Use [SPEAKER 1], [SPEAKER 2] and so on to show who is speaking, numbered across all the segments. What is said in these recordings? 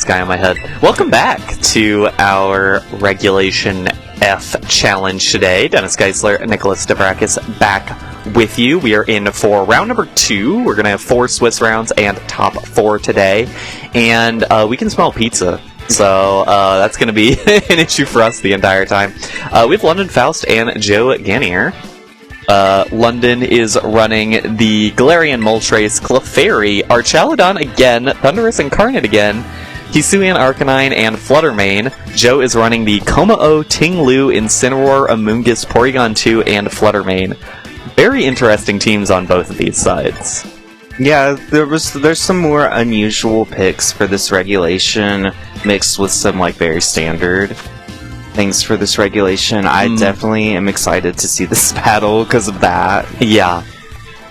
[SPEAKER 1] guy on my head. Welcome back to our Regulation F challenge today. Dennis Geisler and Nicholas Stavrakis back with you. We are in for round number 2. We're going to have 4 Swiss rounds and top 4 today. And we can smell pizza. So that's going to be an issue for us the entire time. We have London Faust and Joe Ganier. London is running the Galarian Moltres, Clefairy, Archaludon again, Thundurus Incarnate again, Hisuian Arcanine, and Fluttermane. Joe is running the Kommo-o, Ting-Lu, Incineroar, Amoonguss, Porygon 2, and Fluttermane. Very interesting teams on both of these sides.
[SPEAKER 2] Yeah, there's some more unusual picks for this regulation, mixed with some very standard things for this regulation. I definitely am excited to see this battle because of that.
[SPEAKER 1] Yeah,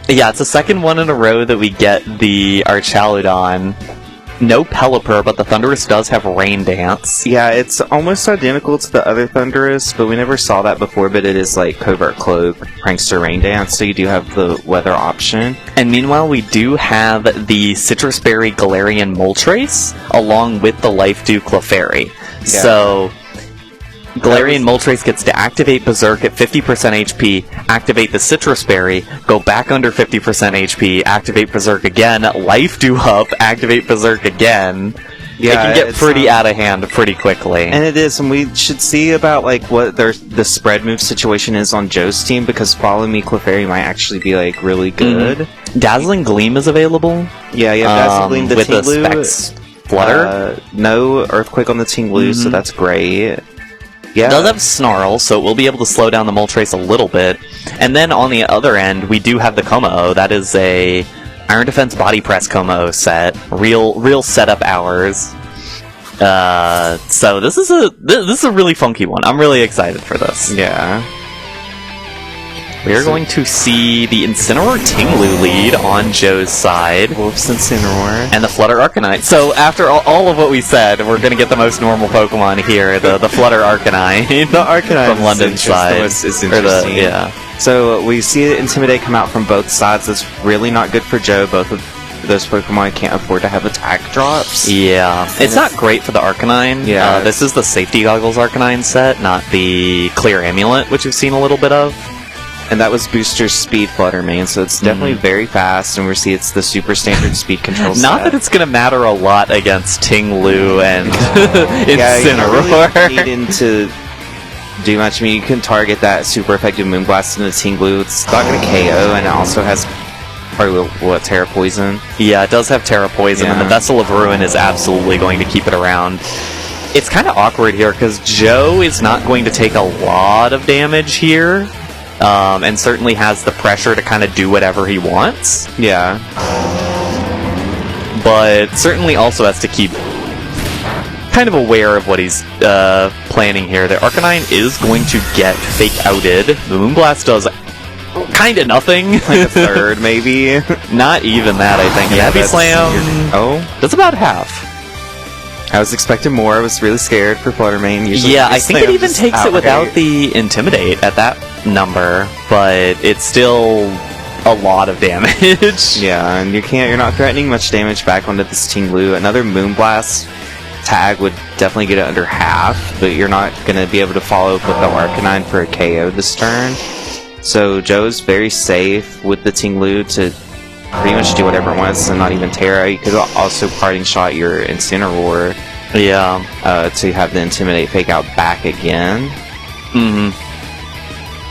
[SPEAKER 1] it's the second one in a row that we get the Archaludon. No Pelipper, but the Thundurus does have Rain Dance.
[SPEAKER 2] Yeah, it's almost identical to the other Thundurus, but we never saw that before, but it is Covert Cloak, Prankster, Rain Dance, so you do have the weather option.
[SPEAKER 1] And meanwhile, we do have the Citrus Berry Galarian Moltres, along with the Life Dew Clefairy. Yeah. So Galarian Moltres gets to activate Berserk at 50% HP, activate the Citrus Berry, go back under 50% HP, activate Berserk again, Life Dew up, activate Berserk again. Yeah, it can get pretty out of hand pretty quickly.
[SPEAKER 2] And it is, and we should see about what the spread move situation is on Joe's team, because Follow Me Clefairy might actually be really good.
[SPEAKER 1] Dazzling Gleam is available.
[SPEAKER 2] Yeah, Dazzling Gleam, the
[SPEAKER 1] with
[SPEAKER 2] Ting-Lu,
[SPEAKER 1] the Specs Flutter.
[SPEAKER 2] No Earthquake on the Ting-Lu, so that's great. Yeah.
[SPEAKER 1] It does have Snarl, so it will be able to slow down the Moltres a little bit. And then on the other end, we do have the Kommo-o. That is a Iron Defense Body Press Kommo-o set. Real setup hours. So this is a really funky one. I'm really excited for this.
[SPEAKER 2] Yeah.
[SPEAKER 1] We're going to see the Incineroar Ting-Lu lead on Joe's side.
[SPEAKER 2] Wolf's Incineroar.
[SPEAKER 1] And the Flutter Arcanine. So after all of what we said, we're going to get the most normal Pokemon here, the Flutter Arcanine.
[SPEAKER 2] The Arcanine
[SPEAKER 1] from London's side.
[SPEAKER 2] Is interesting. So we see Intimidate come out from both sides. That's really not good for Joe. Both of those Pokemon can't afford to have attack drops.
[SPEAKER 1] Yeah. It's not great for the Arcanine.
[SPEAKER 2] Yeah.
[SPEAKER 1] This is the Safety Goggles Arcanine set, not the Clear Amulet, which we've seen a little bit of.
[SPEAKER 2] And that was Booster's Speed Fluttermane, so it's definitely very fast, and we see it's the super standard speed control set.
[SPEAKER 1] Not that it's going to matter a lot against Ting-Lu and Incineroar.
[SPEAKER 2] Yeah, you don't need to do much. I mean, you can target that super effective Moonblast into Ting-Lu. It's not going to KO, and it also has Terra Poison.
[SPEAKER 1] Yeah, it does have Terra Poison, and the Vessel of Ruin is absolutely going to keep it around. It's kind of awkward here, because Joe is not going to take a lot of damage here. And certainly has the pressure to kind of do whatever he wants.
[SPEAKER 2] Yeah.
[SPEAKER 1] But certainly also has to keep kind of aware of what he's planning here. The Arcanine is going to get fake-outed. The Moonblast does kind of nothing.
[SPEAKER 2] A third, maybe?
[SPEAKER 1] Not even that, I think. Heavy Slam that's about half.
[SPEAKER 2] I was expecting more. I was really scared for Fluttermane.
[SPEAKER 1] Usually I think it even takes it without the Intimidate at that number, but it's still a lot of damage.
[SPEAKER 2] Yeah, and you're not threatening much damage back onto this Ting-Lu. Another Moonblast tag would definitely get it under half, but you're not going to be able to follow up with the Arcanine for a KO this turn. So Joe's very safe with the Ting-Lu to pretty much do whatever it wants, and not even Terra. You could also Parting Shot your Incineroar.
[SPEAKER 1] Yeah.
[SPEAKER 2] To have the Intimidate fake out back again.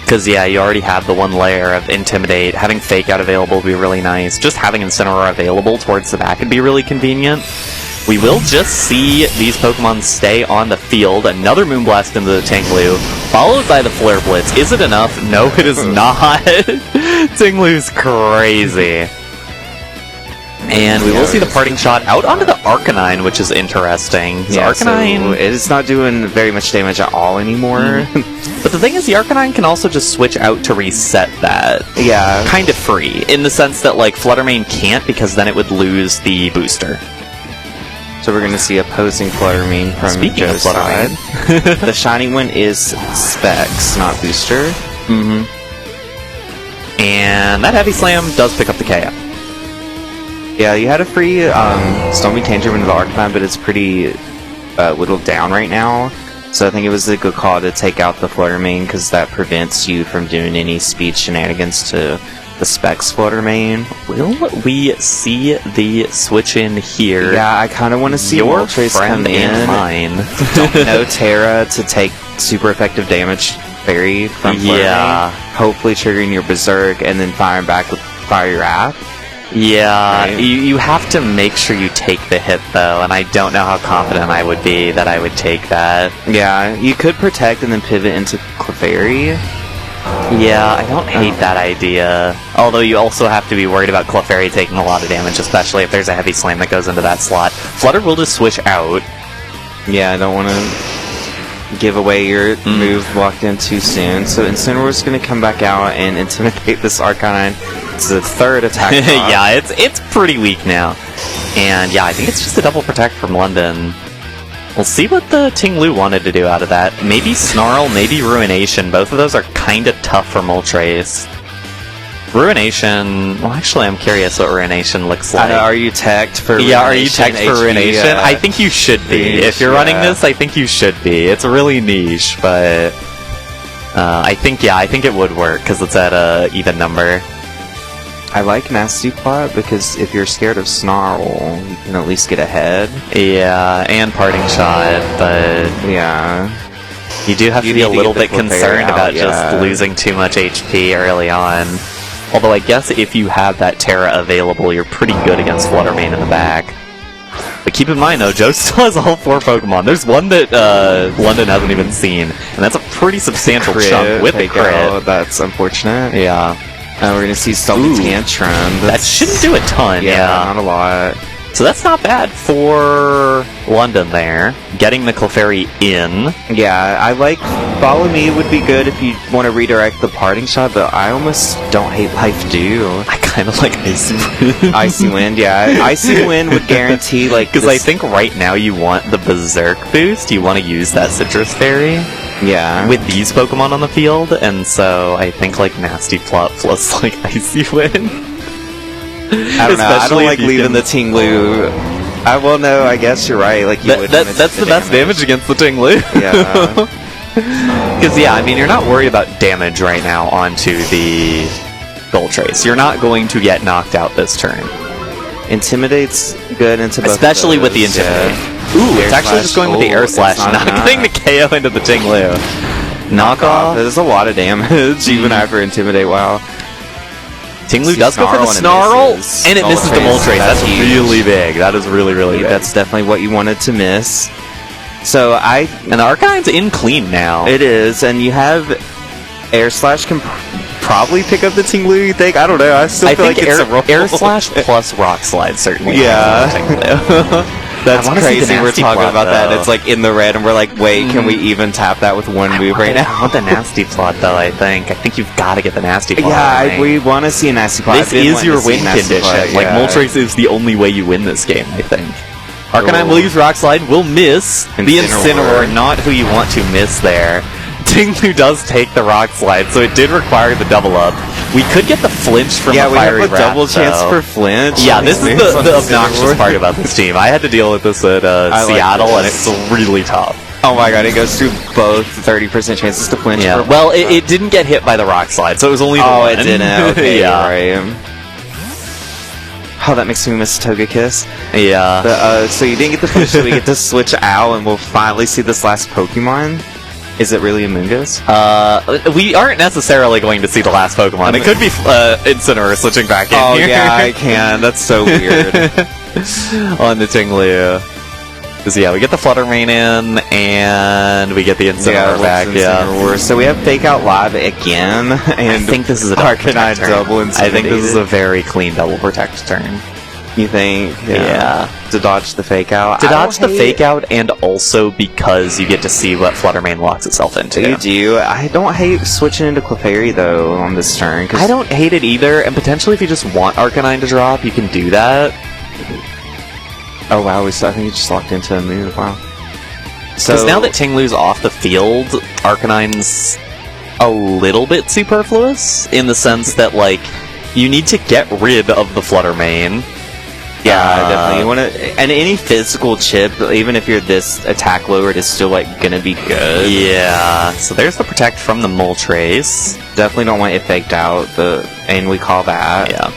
[SPEAKER 1] Because, you already have the one layer of Intimidate. Having Fake Out available would be really nice. Just having Incineroar available towards the back would be really convenient. We will just see these Pokemon stay on the field. Another Moonblast into the Ting-Lu, followed by the Flare Blitz. Is it enough? No, it is not. Ting-Lu's crazy. And we will see the Parting Shot out onto the Arcanine, which is interesting. So Arcanine,
[SPEAKER 2] so it's not doing very much damage at all anymore.
[SPEAKER 1] But the thing is, the Arcanine can also just switch out to reset that.
[SPEAKER 2] Yeah.
[SPEAKER 1] Kind of free, in the sense that, Fluttermane can't, because then it would lose the booster.
[SPEAKER 2] So we're going to see opposing Fluttermane from Joe's side. The shiny one is Specs, not Booster.
[SPEAKER 1] And that Heavy Slam does pick up the KO.
[SPEAKER 2] Yeah, you had a free Stormy Tantrum into the Arcanine, but it's pretty whittled down right now. So I think it was a good call to take out the Flutter Mane, because that prevents you from doing any speed shenanigans to the Specs Flutter Mane.
[SPEAKER 1] Will we see the switch in here?
[SPEAKER 2] Yeah, I kind of want to see
[SPEAKER 1] your
[SPEAKER 2] Moltres
[SPEAKER 1] friend
[SPEAKER 2] come in.
[SPEAKER 1] and mine.
[SPEAKER 2] No Terra to take super effective damage fairy from Flutter
[SPEAKER 1] Yeah.
[SPEAKER 2] Mane, hopefully triggering your Berserk and then firing back with Fire Wrath.
[SPEAKER 1] Yeah,
[SPEAKER 2] Right.
[SPEAKER 1] you have to make sure you take the hit, though, and I don't know how confident I would be that I would take that.
[SPEAKER 2] Yeah, you could protect and then pivot into Clefairy.
[SPEAKER 1] Yeah, I don't hate that idea. Although you also have to be worried about Clefairy taking a lot of damage, especially if there's a heavy slam that goes into that slot. Flutter will just switch out.
[SPEAKER 2] Yeah, I don't want to give away your move locked in too soon. So Incineroar's going to come back out and intimidate this Arcanine. It's the third attack.
[SPEAKER 1] Yeah, it's pretty weak now. And yeah, I think it's just a double protect from London. We'll see what the Ting-Lu wanted to do out of that. Maybe Snarl, maybe Ruination. Both of those are kind of tough for Moltres. Ruination... Well, actually, I'm curious what Ruination looks like.
[SPEAKER 2] Are you teched for Ruination?
[SPEAKER 1] Yeah, are you teched for
[SPEAKER 2] HP,
[SPEAKER 1] Ruination? I think you should be.
[SPEAKER 2] niche,
[SPEAKER 1] If you're running
[SPEAKER 2] yeah.
[SPEAKER 1] this, I think you should be. It's really niche, but... I think it would work, because it's at a even number.
[SPEAKER 2] I like Nasty Plot because if you're scared of Snarl, you can at least get ahead.
[SPEAKER 1] Yeah, and Parting Shot, but...
[SPEAKER 2] Yeah.
[SPEAKER 1] You do have
[SPEAKER 2] You
[SPEAKER 1] to be
[SPEAKER 2] need
[SPEAKER 1] a
[SPEAKER 2] to
[SPEAKER 1] little
[SPEAKER 2] get the
[SPEAKER 1] bit concerned
[SPEAKER 2] Clefairy out,
[SPEAKER 1] about
[SPEAKER 2] yeah.
[SPEAKER 1] just losing too much HP early on. Although I guess if you have that Terra available, you're pretty good against Flutter Mane in the back. But keep in mind, though, Joe still has all 4 Pokemon. There's one that London hasn't even seen, and that's a pretty substantial chunk with the crit.
[SPEAKER 2] Oh, that's unfortunate.
[SPEAKER 1] Yeah.
[SPEAKER 2] We're going to see Stormy
[SPEAKER 1] Ooh.
[SPEAKER 2] Tantrum.
[SPEAKER 1] That shouldn't do a ton,
[SPEAKER 2] Yeah,
[SPEAKER 1] yeah.
[SPEAKER 2] not a lot.
[SPEAKER 1] So that's not bad for London there. Getting the Clefairy in.
[SPEAKER 2] Yeah, I like Follow Me would be good if you want to redirect the Parting Shot, but I almost don't hate Life Dew.
[SPEAKER 1] I kind of like Icy Wind.
[SPEAKER 2] Icy Wind, yeah. Icy Wind would guarantee, like,
[SPEAKER 1] Because I think right now you want the Berserk boost. You want to use that Citrus Fairy
[SPEAKER 2] yeah.
[SPEAKER 1] with these Pokemon on the field, and so I think like Nasty Plot plus like Icy Wind.
[SPEAKER 2] I don't know. I don't like leaving the Ting-Lu. Well, no, I guess you're right. Like, you would want to
[SPEAKER 1] that's
[SPEAKER 2] take
[SPEAKER 1] the best damage against the Ting-Lu.
[SPEAKER 2] Yeah.
[SPEAKER 1] Because, yeah, I mean, you're not worried about damage right now onto the Gold Trace. You're not going to get knocked out this turn.
[SPEAKER 2] Intimidate's good into both
[SPEAKER 1] Especially
[SPEAKER 2] of
[SPEAKER 1] with the
[SPEAKER 2] those,
[SPEAKER 1] Intimidate.
[SPEAKER 2] yeah.
[SPEAKER 1] Ooh,
[SPEAKER 2] Air
[SPEAKER 1] it's actually
[SPEAKER 2] Slash.
[SPEAKER 1] just going with the
[SPEAKER 2] Oh,
[SPEAKER 1] Air
[SPEAKER 2] it's
[SPEAKER 1] Slash,
[SPEAKER 2] not
[SPEAKER 1] not
[SPEAKER 2] enough.
[SPEAKER 1] getting the KO into the Ting-Lu. Knockoff.
[SPEAKER 2] There's a lot of damage, even after Intimidate. Wow.
[SPEAKER 1] Ting-Lu
[SPEAKER 2] See
[SPEAKER 1] does go for the
[SPEAKER 2] Snarl
[SPEAKER 1] Snarl,
[SPEAKER 2] and it
[SPEAKER 1] and it misses the
[SPEAKER 2] Moltres.
[SPEAKER 1] Moltres. That's
[SPEAKER 2] That's
[SPEAKER 1] really big. That is really, really big.
[SPEAKER 2] That's definitely what you wanted to miss. So
[SPEAKER 1] And the Arcanine's in clean now.
[SPEAKER 2] it is, and you have Air Slash can probably pick up the Ting-Lu, you think? I don't know. I still
[SPEAKER 1] I
[SPEAKER 2] feel
[SPEAKER 1] think
[SPEAKER 2] like it's a roll.
[SPEAKER 1] Air Slash plus Rock Slide certainly.
[SPEAKER 2] Yeah.
[SPEAKER 1] Ting-Lu.
[SPEAKER 2] That's
[SPEAKER 1] I wanna see the
[SPEAKER 2] crazy. We're
[SPEAKER 1] Nasty
[SPEAKER 2] talking
[SPEAKER 1] Plot,
[SPEAKER 2] about that.
[SPEAKER 1] though.
[SPEAKER 2] It's like in the red, and we're like, wait, can we even tap that with one move right
[SPEAKER 1] I
[SPEAKER 2] now?
[SPEAKER 1] want the Nasty Plot though. I think you've got to get the Nasty Plot.
[SPEAKER 2] Yeah,
[SPEAKER 1] right?
[SPEAKER 2] we want to see a Nasty Plot.
[SPEAKER 1] This is your win condition. Like Moltres is the only way you win this game. I think. Arcanine will use Rock Slide. Will miss the Incineroar. Not who you want to miss there. Ting-Lu does take the Rock Slide, so it did require the double up. We could get the flinch from
[SPEAKER 2] Yeah,
[SPEAKER 1] the
[SPEAKER 2] we have
[SPEAKER 1] Fiery
[SPEAKER 2] a
[SPEAKER 1] Wrath,
[SPEAKER 2] double chance
[SPEAKER 1] though.
[SPEAKER 2] for flinch.
[SPEAKER 1] Yeah, this is the obnoxious
[SPEAKER 2] Incineroar.
[SPEAKER 1] part about this team. I had to deal with this at
[SPEAKER 2] like
[SPEAKER 1] Seattle, and
[SPEAKER 2] this.
[SPEAKER 1] it's really tough.
[SPEAKER 2] Oh my god, it goes through both 30% chances to flinch.
[SPEAKER 1] Yeah.
[SPEAKER 2] for-
[SPEAKER 1] Well, it didn't get hit by the Rock Slide, so it was only the
[SPEAKER 2] Oh,
[SPEAKER 1] one.
[SPEAKER 2] it didn't. Okay,
[SPEAKER 1] yeah.
[SPEAKER 2] right. Oh, that makes me miss Togekiss.
[SPEAKER 1] Yeah.
[SPEAKER 2] But, so you didn't get the flinch, so we get to switch out, and we'll finally see this last Pokemon. Is it really a Mungus?
[SPEAKER 1] We aren't necessarily going to see the last Pokemon. It could be Incineroar switching back in
[SPEAKER 2] Oh
[SPEAKER 1] here.
[SPEAKER 2] yeah, I can. That's so weird.
[SPEAKER 1] On the Ting-Lu. Because, yeah, we get the Flutter Mane in, and we get the Incineroar back,
[SPEAKER 2] Incineroar. So we have Fake Out Live again, and
[SPEAKER 1] I think this is a double
[SPEAKER 2] Arcanine
[SPEAKER 1] protect turn.
[SPEAKER 2] double
[SPEAKER 1] I think this is a
[SPEAKER 2] Intimidated.
[SPEAKER 1] very clean double protect turn.
[SPEAKER 2] You think?
[SPEAKER 1] Yeah.
[SPEAKER 2] To dodge the Fake Out.
[SPEAKER 1] To dodge the Fake Out, and also because you get to see what Flutter Mane locks itself into.
[SPEAKER 2] You do. I don't hate switching into Clefairy, though, on this turn.
[SPEAKER 1] I don't hate it either, and potentially if you just want Arcanine to drop, you can do that.
[SPEAKER 2] Oh, wow. I think you just locked into a move. Wow.
[SPEAKER 1] Because now that Ting-Lu's off the field, Arcanine's a little bit superfluous, in the sense that, like, you need to get rid of the Flutter Mane,
[SPEAKER 2] Yeah, definitely. You want to, and any physical chip, even if you're this attack lowered, is still like gonna be good.
[SPEAKER 1] Yeah. So there's the protect from the Moltres.
[SPEAKER 2] Definitely don't want it faked out. And we call that.
[SPEAKER 1] Yeah.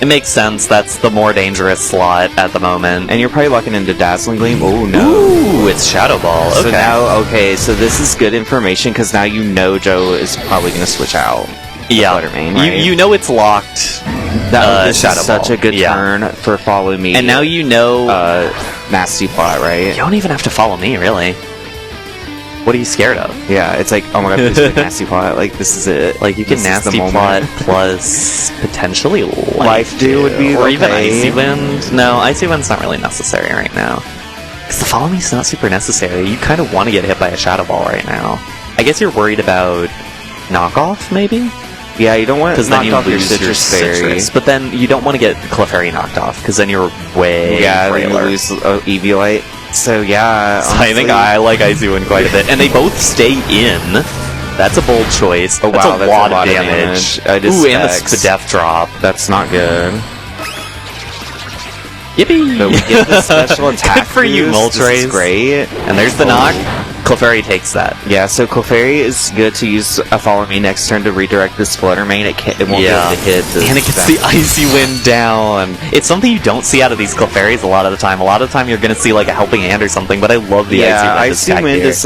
[SPEAKER 1] It makes sense. That's the more dangerous slot at the moment.
[SPEAKER 2] And you're probably locking into Dazzling Gleam. Oh no!
[SPEAKER 1] Ooh, it's Shadow Ball. Okay.
[SPEAKER 2] So now, so this is good information because now you know Joe is probably gonna switch out.
[SPEAKER 1] Yeah.
[SPEAKER 2] Fluttermane, right?
[SPEAKER 1] You know it's locked.
[SPEAKER 2] This
[SPEAKER 1] Shadow
[SPEAKER 2] is such
[SPEAKER 1] Ball.
[SPEAKER 2] a good turn for Follow Me.
[SPEAKER 1] And now you know...
[SPEAKER 2] Nasty Plot, right?
[SPEAKER 1] You don't even have to follow me, really. What are you scared of?
[SPEAKER 2] Yeah, it's like, oh my god, please pick Nasty Plot. Like, this is it.
[SPEAKER 1] Like, you can Nasty Plot plus potentially Life
[SPEAKER 2] Dew would be
[SPEAKER 1] or even Icy Wind. No, Icy Wind's not really necessary right now. Because the Follow Me's not super necessary. You kind of want to get hit by a Shadow Ball right now. I guess you're worried about knockoff, maybe?
[SPEAKER 2] Yeah, you don't want to knock
[SPEAKER 1] then you
[SPEAKER 2] off your
[SPEAKER 1] lose
[SPEAKER 2] Citrus Fairy.
[SPEAKER 1] But then you don't want to get Clefairy knocked off, because then you're way
[SPEAKER 2] you lose Eviolite. So yeah,
[SPEAKER 1] so I think I like Icy Wind quite a bit. And they both stay in. That's a bold choice.
[SPEAKER 2] Oh,
[SPEAKER 1] that's
[SPEAKER 2] wow,
[SPEAKER 1] a lot of damage. Ooh, and the Death Drop.
[SPEAKER 2] That's not good.
[SPEAKER 1] Yippee!
[SPEAKER 2] But we get the special attack
[SPEAKER 1] Good for you,
[SPEAKER 2] boost.
[SPEAKER 1] Moltres.
[SPEAKER 2] This is great.
[SPEAKER 1] And there's the knock. Clefairy takes that.
[SPEAKER 2] Yeah, so Clefairy is good to use a Follow Me next turn to redirect this Fluttermane. It won't be able to hit this.
[SPEAKER 1] And it gets the Icy Wind down. It's something you don't see out of these Clefairies a lot of the time. A lot of the time you're going to see like a Helping Hand or something, but I love the Icy Wind
[SPEAKER 2] is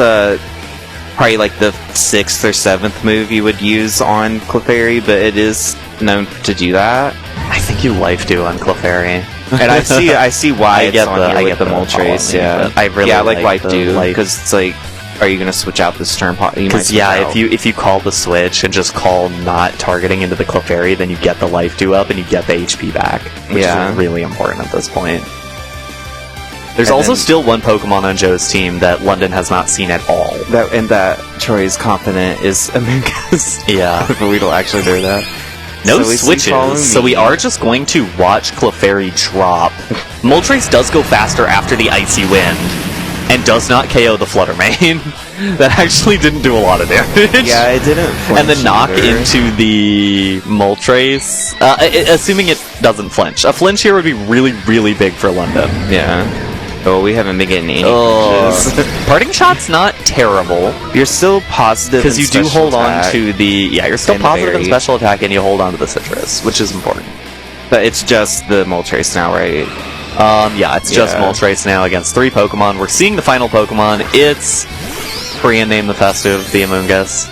[SPEAKER 2] probably like the 6th or 7th move you would use on Clefairy, but it is known to do that.
[SPEAKER 1] I think you Life Dew on Clefairy.
[SPEAKER 2] And I see why it's on here with the Moltres. Yeah,
[SPEAKER 1] I really
[SPEAKER 2] like Life Dew because it's like, are you going to switch out this turn?
[SPEAKER 1] Because if you call the switch and just call not targeting into the Clefairy, then you get the Life Dew up and you get the HP back, which is really important at this point. There's also still one Pokemon on Joe's team that London has not seen at all.
[SPEAKER 2] That Troy is confident is Amoonguss.
[SPEAKER 1] Yeah,
[SPEAKER 2] but we don't actually do that.
[SPEAKER 1] No switches, so we are just going to watch Clefairy drop. Moltres does go faster after the Icy Wind, and does not KO the Fluttermane. That actually didn't do a lot of damage.
[SPEAKER 2] Yeah, it didn't flinch.
[SPEAKER 1] And the knock into the Moltres, assuming it doesn't flinch. A flinch here would be really, really big for London.
[SPEAKER 2] Yeah. Oh, we haven't been getting any punches.
[SPEAKER 1] Parting Shot's not terrible.
[SPEAKER 2] You're still positive
[SPEAKER 1] because you do hold on to the... Yeah, you're still positive in
[SPEAKER 2] Berry.
[SPEAKER 1] Special Attack, and you hold on to the Citrus, which is important.
[SPEAKER 2] But it's just the Moltres now, right?
[SPEAKER 1] Yeah, it's just Moltres now against 3 Pokemon. We're seeing the final Pokemon. It's Korean Name the Festive, the Amoonguss.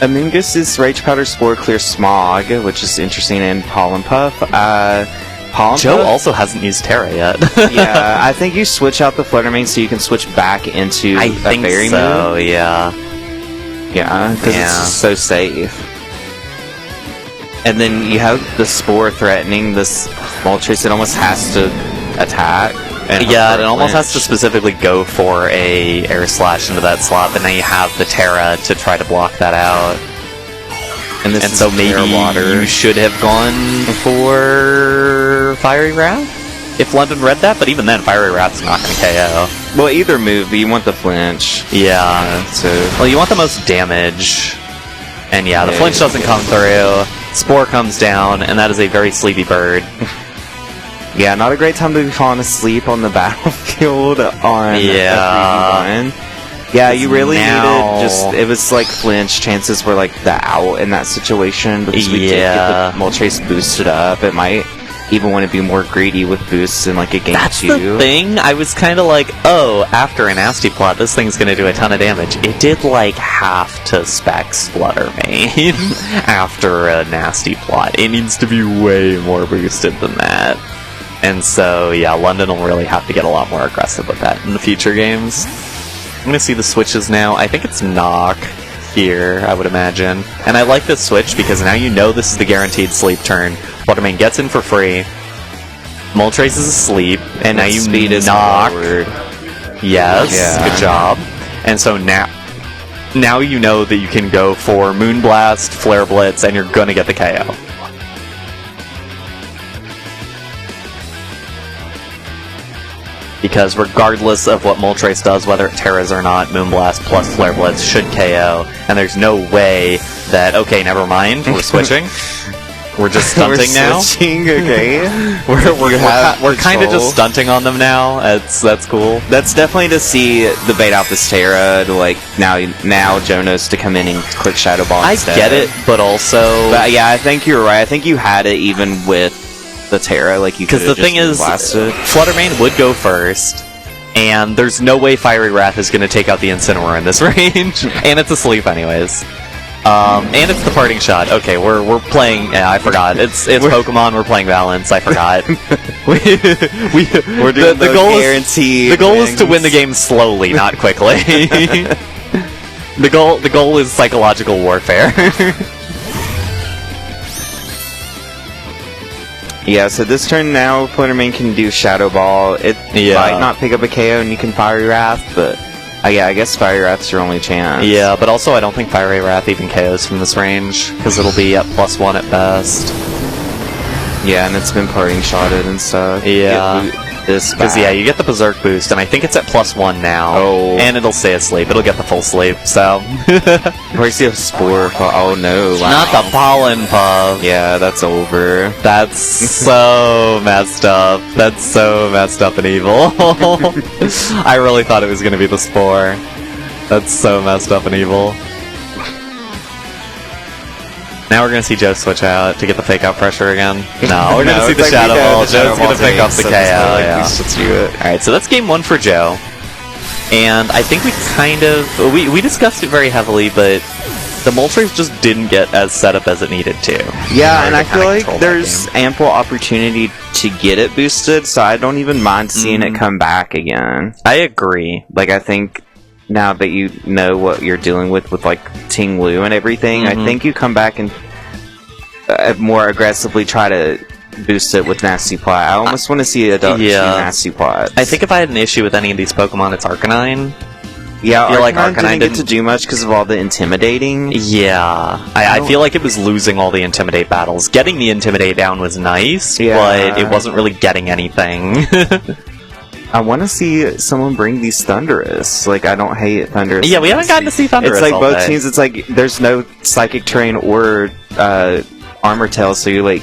[SPEAKER 2] Amoonguss is Rage Powder, Spore, Clear, Smog, which is interesting, and Pollen Puff.
[SPEAKER 1] Joe also hasn't used Terra yet.
[SPEAKER 2] Yeah, I think you switch out the Fluttermane so you can switch back into a Fairy move.
[SPEAKER 1] Yeah.
[SPEAKER 2] Yeah, because it's so safe. And then you have the Spore threatening this Moltres. It almost has to attack.
[SPEAKER 1] Yeah, it almost has to specifically go for a Air Slash into that slot, but now you have the Terra to try to block that out. And so maybe you should have gone for Fiery Wrath if London read that, but even then, Fiery Wrath's not going to KO.
[SPEAKER 2] Well, either move, but you want the flinch.
[SPEAKER 1] Yeah. Well, you want the most damage. And yeah, the flinch doesn't come through. Spore comes down, and that is a very sleepy bird.
[SPEAKER 2] Yeah, not a great time to be falling asleep on the battlefield on a 3v1. Yeah, you really needed it was like flinch, chances were like the out in that situation, because we did get the Moltres boosted up. It might even want to be more greedy with boosts in like a game 2.
[SPEAKER 1] That's the thing, I was kind of like, oh, after a Nasty Plot, this thing's going to do a ton of damage. It did like half to Specs Fluttermane after a Nasty Plot. It needs to be way more boosted than that. And so, yeah, London will really have to get a lot more aggressive with that in the future games. I'm going to see the switches now. I think it's Knock here, I would imagine. And I like this switch because now you know this is the guaranteed sleep turn. Fluttermane gets in for free. Moltres is asleep. And now you Knock. Yes, good job. And so now you know that you can go for Moonblast, Flare Blitz, and you're going to get the KO. Because regardless of what Moltres does, whether it Terras or not, Moonblast plus Flare Blitz should KO, and there's no way that, okay, never mind, we're switching. We're just stunting now.
[SPEAKER 2] Switching, okay.
[SPEAKER 1] we're kind of just stunting on them now. That's cool.
[SPEAKER 2] That's definitely to see the bait out this Terra to like now Joe knows to come in and click Shadow Ball instead.
[SPEAKER 1] I get it, but also...
[SPEAKER 2] But yeah, I think you're right. I think you had it even with the Terra, like you could have
[SPEAKER 1] just blasted. Because the thing is, Fluttermane would go first, and there's no way Fiery Wrath is going to take out the Incineroar in this range, and it's asleep anyways. And it's the parting shot. Okay, we're playing. Yeah, I forgot. It's Pokemon. We're playing Balance. I forgot. We're doing the goal
[SPEAKER 2] guarantee.
[SPEAKER 1] The goal is to win the game slowly, not quickly. The goal is psychological warfare.
[SPEAKER 2] Yeah, so this turn now, Fluttermane can do Shadow Ball. It might not pick up a KO and you can Fiery Wrath, but yeah, I guess Fiery Wrath's your only chance.
[SPEAKER 1] Yeah, but also I don't think Fiery Wrath even KOs from this range, because it'll be at +1 at best.
[SPEAKER 2] Yeah, and it's been parting shotted and stuff.
[SPEAKER 1] Yeah. Because, yeah, you get the Berserk boost, and I think it's at +1 now.
[SPEAKER 2] Oh.
[SPEAKER 1] And it'll stay asleep. It'll get the full sleep, so...
[SPEAKER 2] Where's the Spore? Oh, no. Wow.
[SPEAKER 1] Not the Pollen Puff.
[SPEAKER 2] Yeah, that's over.
[SPEAKER 1] That's so messed up. That's so messed up and evil. I really thought it was going to be the Spore. That's so messed up and evil. Now we're going to see Joe switch out to get the fake out pressure again. No, we're going to see the Shadow Ball. Joe's going to pick up the KO. Yeah.
[SPEAKER 2] Let's do it.
[SPEAKER 1] Alright, so that's game 1 for Joe. And I think we kind of... We discussed it very heavily, but the Moltres just didn't get as set up as it needed to.
[SPEAKER 2] Yeah, and I feel like there's ample opportunity to get it boosted, so I don't even mind seeing it come back again.
[SPEAKER 1] I agree.
[SPEAKER 2] Like, I think... Now that you know what you're dealing with like Ting Lu and everything, I think you come back and more aggressively try to boost it with Nasty Plot. I almost want to see a Nasty Plot.
[SPEAKER 1] I think if I had an issue with any of these Pokemon, it's Arcanine.
[SPEAKER 2] Yeah, I feel like Arcanine didn't get to do much because of all the intimidating.
[SPEAKER 1] Yeah, I feel like it was losing all the Intimidate battles. Getting the Intimidate down was nice, but it wasn't really getting anything.
[SPEAKER 2] I want to see someone bring these Thundurus. Like, I don't hate Thundurus.
[SPEAKER 1] Yeah, we haven't gotten to see Thundurus.
[SPEAKER 2] It's like both teams, it's like there's no Psychic Terrain or Armor Tail, so you like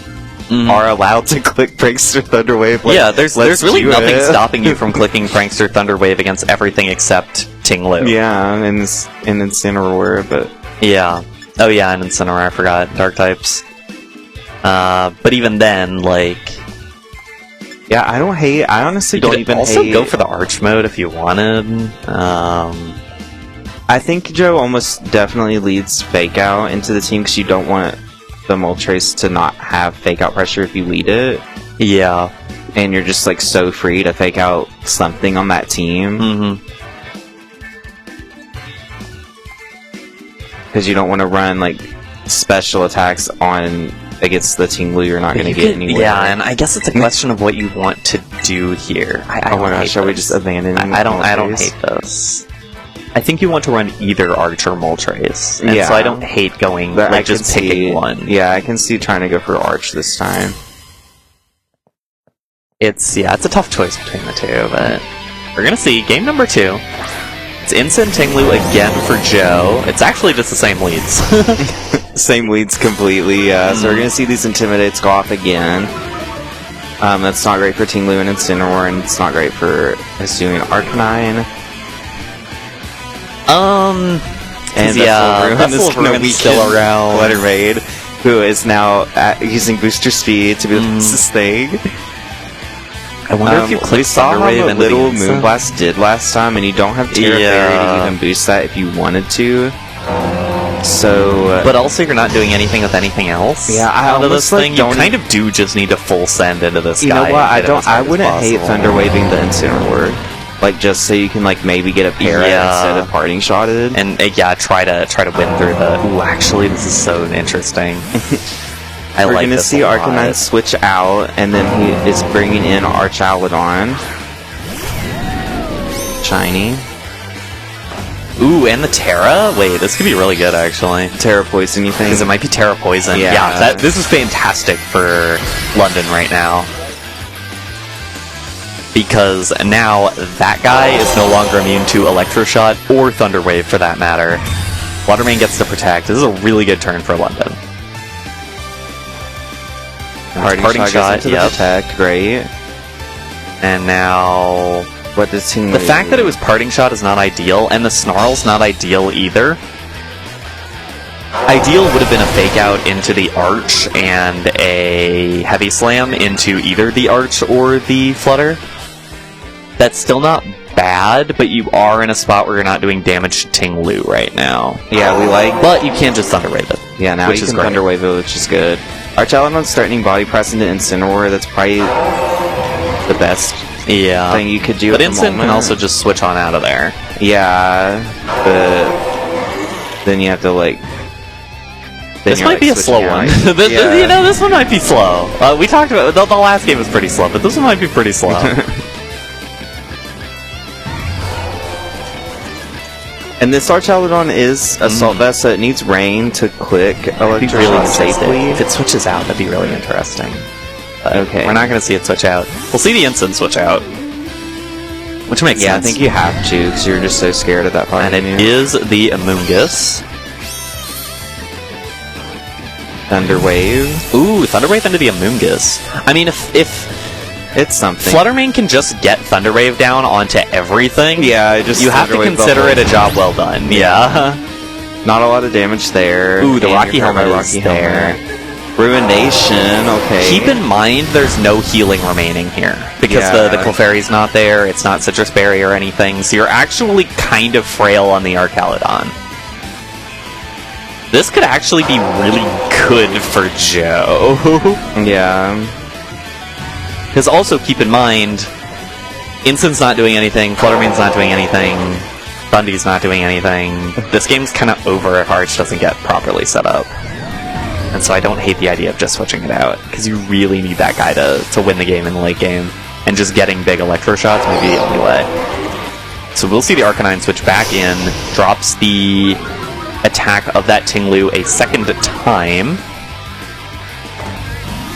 [SPEAKER 2] are allowed to click Prankster Thunder Wave. Like,
[SPEAKER 1] yeah, there's really nothing stopping you from clicking Prankster Thunder Wave against everything except Ting Lu.
[SPEAKER 2] Yeah, and Incineroar, but...
[SPEAKER 1] Yeah. Oh yeah, and Incineroar, I forgot. Dark types. But even then, like...
[SPEAKER 2] Yeah, I honestly don't even hate...
[SPEAKER 1] Also go for the Arch mode if you wanted.
[SPEAKER 2] I think Joe almost definitely leads Fake Out into the team because you don't want the Moltres to not have Fake Out pressure if you lead it.
[SPEAKER 1] Yeah.
[SPEAKER 2] And you're just like so free to Fake Out something on that team. Because you don't want to run like special attacks on... against the Ting Lu, you're not going to get anywhere.
[SPEAKER 1] Yeah, and I guess it's a question of what you want to do here.
[SPEAKER 2] Oh my gosh, shall we just abandon
[SPEAKER 1] I don't hate this. I think you want to run either Arch or Moltres. And so I don't hate going, like, just picking one.
[SPEAKER 2] Yeah, I can see trying to go for Arch this time.
[SPEAKER 1] It's a tough choice between the two, but we're going to see game number 2. It's Incin Ting Lu again for Joe. It's actually just the same leads.
[SPEAKER 2] Same leads completely, yeah. So we're gonna see these Intimidates go off again. That's not great for Ting Lu and Incineroar, and it's not great for Hisuian Arcanine.
[SPEAKER 1] And that's
[SPEAKER 2] still around. Fluttermane, who is now using booster speed to be able to sustain.
[SPEAKER 1] I wonder if you click
[SPEAKER 2] Thunder Wave and Little Moonblast did last time, and you don't have Terra Fairy to even boost that if you wanted to. So,
[SPEAKER 1] but also you're not doing anything with anything else.
[SPEAKER 2] Yeah,
[SPEAKER 1] out of this thing, you kind of do just need to full send into this guy.
[SPEAKER 2] You know what? I wouldn't hate Thunder Waving the Incineroar, like just so you can like maybe get a Para instead of parting shotted,
[SPEAKER 1] and try to win through the. Ooh, actually, this is so interesting.
[SPEAKER 2] We're gonna see Arcanine switch out, and then he is bringing in Archaludon. Shiny.
[SPEAKER 1] Ooh, and the Terra? Wait, this could be really good, actually.
[SPEAKER 2] Terra Poison, you think?
[SPEAKER 1] Because it might be Terra Poison. Yeah, this is fantastic for London right now. Because now that guy is no longer immune to Electroshot or Thunder Wave, for that matter. Watermane gets to protect. This is a really good turn for London.
[SPEAKER 2] Parting shot goes into the protect, great.
[SPEAKER 1] And now...
[SPEAKER 2] What does Ting Lu?
[SPEAKER 1] The fact that it was Parting Shot is not ideal, and the Snarl's not ideal either. Ideal would have been a fake out into the Arch and a Heavy Slam into either the Arch or the Flutter. That's still not bad, but you are in a spot where you're not doing damage to Ting Lu right now.
[SPEAKER 2] Yeah, we like...
[SPEAKER 1] But you can just Thunder Wave it.
[SPEAKER 2] Yeah, now you can Thunder Wave it, which is good. Arch Element's threatening Body Press into Incineroar. That's probably the best thing you could do.
[SPEAKER 1] But Instant can also just switch on out of there.
[SPEAKER 2] Yeah, but then you have to, like...
[SPEAKER 1] This might be a slow one. You know, this one might be slow. We talked about the last game was pretty slow, but this one might be pretty slow.
[SPEAKER 2] And this Archaludon is Assault Vest, so it needs rain to click Electroshock safely.
[SPEAKER 1] If it switches out, that'd be really interesting.
[SPEAKER 2] Okay.
[SPEAKER 1] We're not going to see it switch out. We'll see the instant switch out. Which makes sense.
[SPEAKER 2] Yeah, I think you have to, because you're just so scared at that point.
[SPEAKER 1] And it is the Amoonguss.
[SPEAKER 2] Thunder Wave.
[SPEAKER 1] Ooh, Thunder Wave into the Amoonguss. I mean, if
[SPEAKER 2] it's something.
[SPEAKER 1] Fluttermane can just get Thunder Wave down onto everything.
[SPEAKER 2] Yeah, just
[SPEAKER 1] you have to consider it a job well done. Yeah.
[SPEAKER 2] Not a lot of damage there.
[SPEAKER 1] Ooh, the Rocky Helmet is there.
[SPEAKER 2] Ruination, okay.
[SPEAKER 1] Keep in mind there's no healing remaining here. Because the Clefairy's not there, it's not Citrus Berry or anything, so you're actually kind of frail on the Archaludon. This could actually be really good for Joe.
[SPEAKER 2] Yeah.
[SPEAKER 1] Because also keep in mind, Instant's not doing anything, Fluttermane's not doing anything, Thundy's not doing anything. This game's kind of over if Arch doesn't get properly set up. And so I don't hate the idea of just switching it out, because you really need that guy to win the game in the late game. And just getting big Electro Shots may be the only way. So we'll see the Arcanine switch back in, drops the attack of that Ting Lu a second time.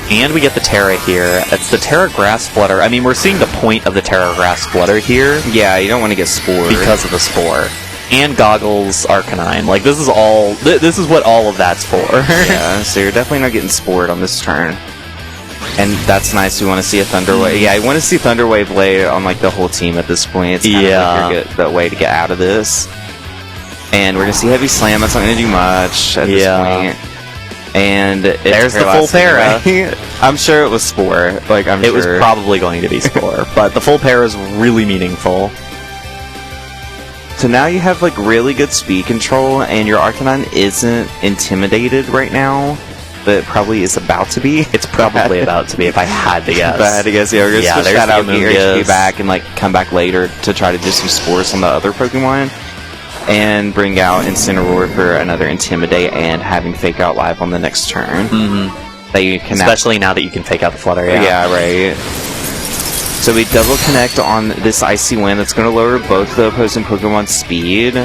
[SPEAKER 1] And we get the Terra here. It's the Terra Grass Flutter. I mean, we're seeing the point of the Terra Grass Flutter here.
[SPEAKER 2] Yeah, you don't want to get Spore.
[SPEAKER 1] Because of the Spore. And Goggles Arcanine. Like, this is all... This is what all of that's for.
[SPEAKER 2] Yeah, so you're definitely not getting Spored on this turn. And that's nice. We want to see a Thunder Wave. Yeah, I want to see Thunder Wave lay on, like, the whole team at this point. It's kind of like the way to get out of this. And we're going to see Heavy Slam. That's not going to do much at this point. And
[SPEAKER 1] there's the full para.
[SPEAKER 2] I'm sure it was Spore. Like,
[SPEAKER 1] it was probably going to be Spore. But the full para is really meaningful.
[SPEAKER 2] So now you have, like, really good speed control, and your Arcanine isn't intimidated right now, but it probably is about to be.
[SPEAKER 1] It's probably about to be, if I had to guess.
[SPEAKER 2] If I had to guess, yeah, we're going to switch that out, get your HP back, and, like, come back later to try to do some Spores on the other Pokemon, and bring out Incineroar for another Intimidate, and having Fake Out live on the next turn.
[SPEAKER 1] Mm-hmm.
[SPEAKER 2] That you can
[SPEAKER 1] especially now that you can Fake Out the Flutter,
[SPEAKER 2] yeah, right. So we double connect on this Icy Wind. That's going to lower both the opposing Pokemon's speed.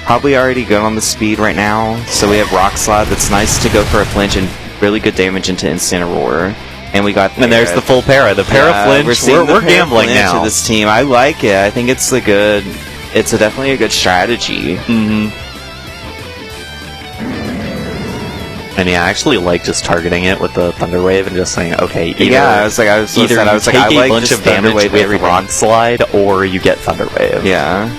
[SPEAKER 2] Probably already good on the speed right now. So we have Rock Slide. That's nice to go for a flinch and really good damage into Incineroar. And we got...
[SPEAKER 1] And there's the full para. The para flinch. We're gambling now.
[SPEAKER 2] To this team. I like it. I think it's a good... It's definitely a good strategy.
[SPEAKER 1] Mm-hmm. And yeah, I actually like just targeting it with the Thunder Wave and just saying, okay, either,
[SPEAKER 2] I was like, I
[SPEAKER 1] take a bunch of damage with Rock Slide, or you get Thunder Wave.
[SPEAKER 2] Yeah.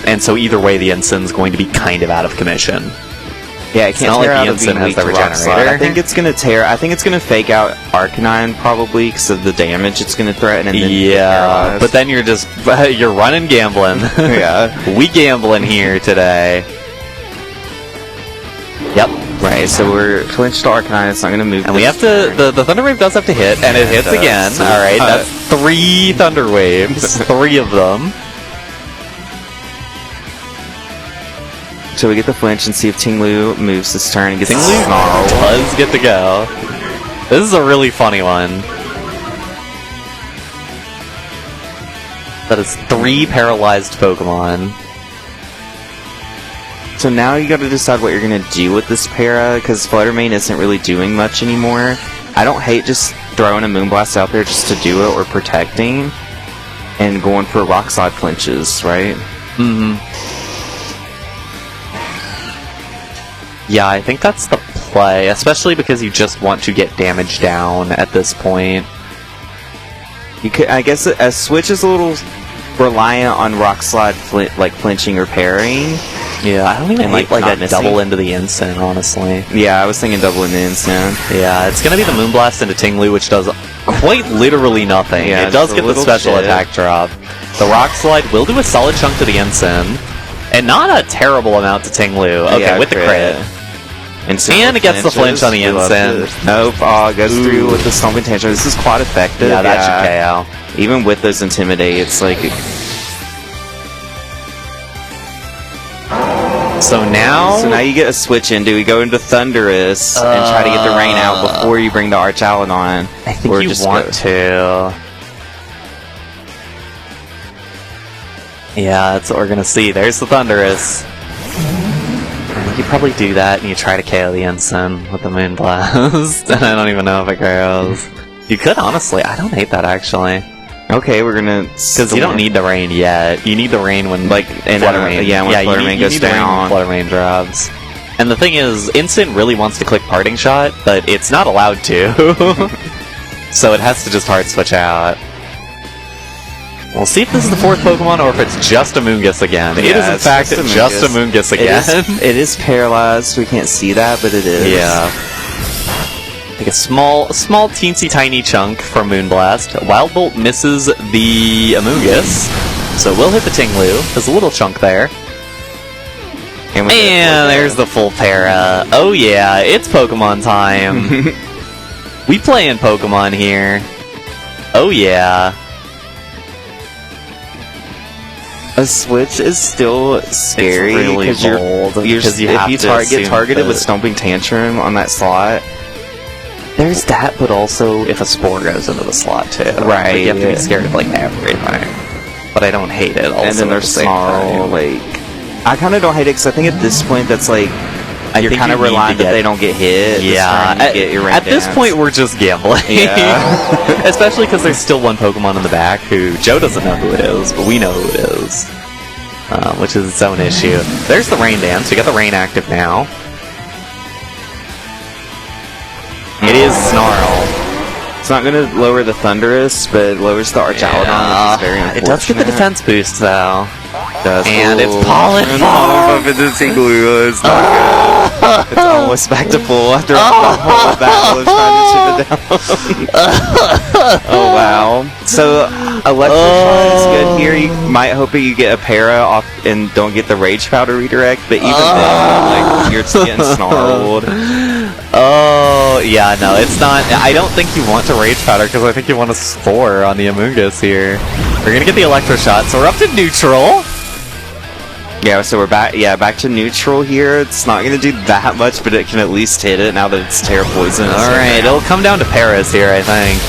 [SPEAKER 1] And so either way, the Ensign's going to be kind of out of commission.
[SPEAKER 2] Yeah, it can't tear out of being weak to Rock Slide. I think it's going to tear. I think it's going to fake out Arcanine probably because of the damage it's going to threaten. And then
[SPEAKER 1] but then you're just you're running gambling.
[SPEAKER 2] Yeah,
[SPEAKER 1] we gambling here today. Yep.
[SPEAKER 2] Right, so we're clinched to Arcanine, it's not going to move.
[SPEAKER 1] And we have to, the Thunder Wave does have to hit, and it hits again. Alright, that's 3 Thunder Waves, 3 of them.
[SPEAKER 2] So we get the flinch and see if Ting Lu moves this turn and gets
[SPEAKER 1] Ting Lu does get to go. This is a really funny one. That is 3 paralyzed Pokemon.
[SPEAKER 2] So now you gotta decide what you're gonna do with this para, because Fluttermane isn't really doing much anymore. I don't hate just throwing a Moonblast out there just to do it, or protecting, and going for Rock Slide flinches, right?
[SPEAKER 1] Mm-hmm. Yeah, I think that's the play, especially because you just want to get damage down at this point.
[SPEAKER 2] You could, I guess, a switch is a little reliant on Rock Slide flinching or parrying.
[SPEAKER 1] Yeah, I don't even
[SPEAKER 2] And,
[SPEAKER 1] hate
[SPEAKER 2] like,
[SPEAKER 1] a
[SPEAKER 2] not missing.
[SPEAKER 1] double into the instant, honestly.
[SPEAKER 2] Yeah, I was thinking double in the instant.
[SPEAKER 1] Yeah, it's gonna be the Moonblast into Tinglu, which does quite literally nothing.
[SPEAKER 2] Yeah,
[SPEAKER 1] it does
[SPEAKER 2] just a
[SPEAKER 1] get the
[SPEAKER 2] little
[SPEAKER 1] special
[SPEAKER 2] bit.
[SPEAKER 1] attack drop. The Rock Slide will do a solid chunk to the Ensign, and not a terrible amount to Tinglu. Okay,
[SPEAKER 2] Yeah,
[SPEAKER 1] with the crit.
[SPEAKER 2] Instant
[SPEAKER 1] And it gets the flinch on the
[SPEAKER 2] We love
[SPEAKER 1] Ensign.
[SPEAKER 2] it. Nope, it goes through with the Stomping Tantrum. This is quite effective.
[SPEAKER 1] Yeah, that should KO.
[SPEAKER 2] Even with those Intimidate, it's like...
[SPEAKER 1] So now...
[SPEAKER 2] So now you get a switch in. Do we go into Thunderous and try to get the rain out before you bring the Arch Allen on?
[SPEAKER 1] I think you want to. Yeah, that's what we're gonna see. There's the Thunderous. You probably do that and you try to KO the Ensign with the Moonblast. And I don't even know if it KOs. You could, honestly. I don't hate that, actually.
[SPEAKER 2] Okay, we're gonna...
[SPEAKER 1] Because you don't need the rain yet. You need the rain when,
[SPEAKER 2] Like, in
[SPEAKER 1] Flutter Rain.
[SPEAKER 2] yeah, when Flutter Rain goes
[SPEAKER 1] you need the rain when
[SPEAKER 2] down.
[SPEAKER 1] Flutter Rain drops. And the thing is, Instant really wants to click Parting Shot, but it's not allowed to. So it has to just hard switch out. We'll see if this is the fourth Pokemon or if it's just a Moongus again. It is, in
[SPEAKER 2] it's
[SPEAKER 1] fact, just a Moongus again.
[SPEAKER 2] It is paralyzed. We can't see that, but it is.
[SPEAKER 1] Yeah. Take a small, teensy tiny chunk from Moonblast. Wild Bolt misses the Amoonguss, so we'll hit the Tinglu. There's a little chunk there.
[SPEAKER 2] And
[SPEAKER 1] there's the full para. Oh yeah, it's Pokemon time. We playing Pokemon here. Oh yeah.
[SPEAKER 2] A switch is still scary.
[SPEAKER 1] It's really bold, because you have
[SPEAKER 2] if you
[SPEAKER 1] to
[SPEAKER 2] get
[SPEAKER 1] assume
[SPEAKER 2] targeted with
[SPEAKER 1] that-
[SPEAKER 2] Stomping Tantrum on that slot,
[SPEAKER 1] There's that, but also if a Spore goes into the slot too.
[SPEAKER 2] Right,
[SPEAKER 1] Like, you have to be
[SPEAKER 2] yeah.
[SPEAKER 1] scared of like everything. But I don't hate it. Also
[SPEAKER 2] and then
[SPEAKER 1] at
[SPEAKER 2] there's
[SPEAKER 1] the same
[SPEAKER 2] Snarl,
[SPEAKER 1] time.
[SPEAKER 2] like... I kind of don't hate it, because I think at this point that's like... You're
[SPEAKER 1] think
[SPEAKER 2] kind of
[SPEAKER 1] you need
[SPEAKER 2] relying
[SPEAKER 1] to
[SPEAKER 2] that
[SPEAKER 1] get-
[SPEAKER 2] they don't get hit. This
[SPEAKER 1] Yeah,
[SPEAKER 2] turn you get your rain
[SPEAKER 1] at this
[SPEAKER 2] dance.
[SPEAKER 1] point we're just gambling.
[SPEAKER 2] Yeah.
[SPEAKER 1] Especially because there's still one Pokemon in the back who Joe doesn't know who it is, but we know who it is. Which is its own issue. There's the Rain Dance. We got the Rain active now. It is Snarl.
[SPEAKER 2] It's not going to lower the Thunderous, but it lowers the Archaludon, which is very unfortunate.
[SPEAKER 1] It does get the defense boost though. And it's
[SPEAKER 2] Ooh.
[SPEAKER 1] Pollen
[SPEAKER 2] And
[SPEAKER 1] Farm.
[SPEAKER 2] Pollen Farm into Tinglu. It's not good. It's almost back to full after a whole battle of trying to chip it down. Oh wow. So Electrify is good here. You might hope that you get a para off and don't get the Rage Powder redirect, but even then, like, you're just getting snarled.
[SPEAKER 1] Oh, yeah, no, it's not. I don't think you want to Rage Powder because I think you want to Spore on the Amoonguss here. We're gonna get the Electro Shot, so we're up to neutral.
[SPEAKER 2] Yeah, so we're back. Yeah, back to neutral here. It's not gonna do that much, but it can at least hit it now that it's Terra Poison.
[SPEAKER 1] Alright, it'll come down to Paras here, I think.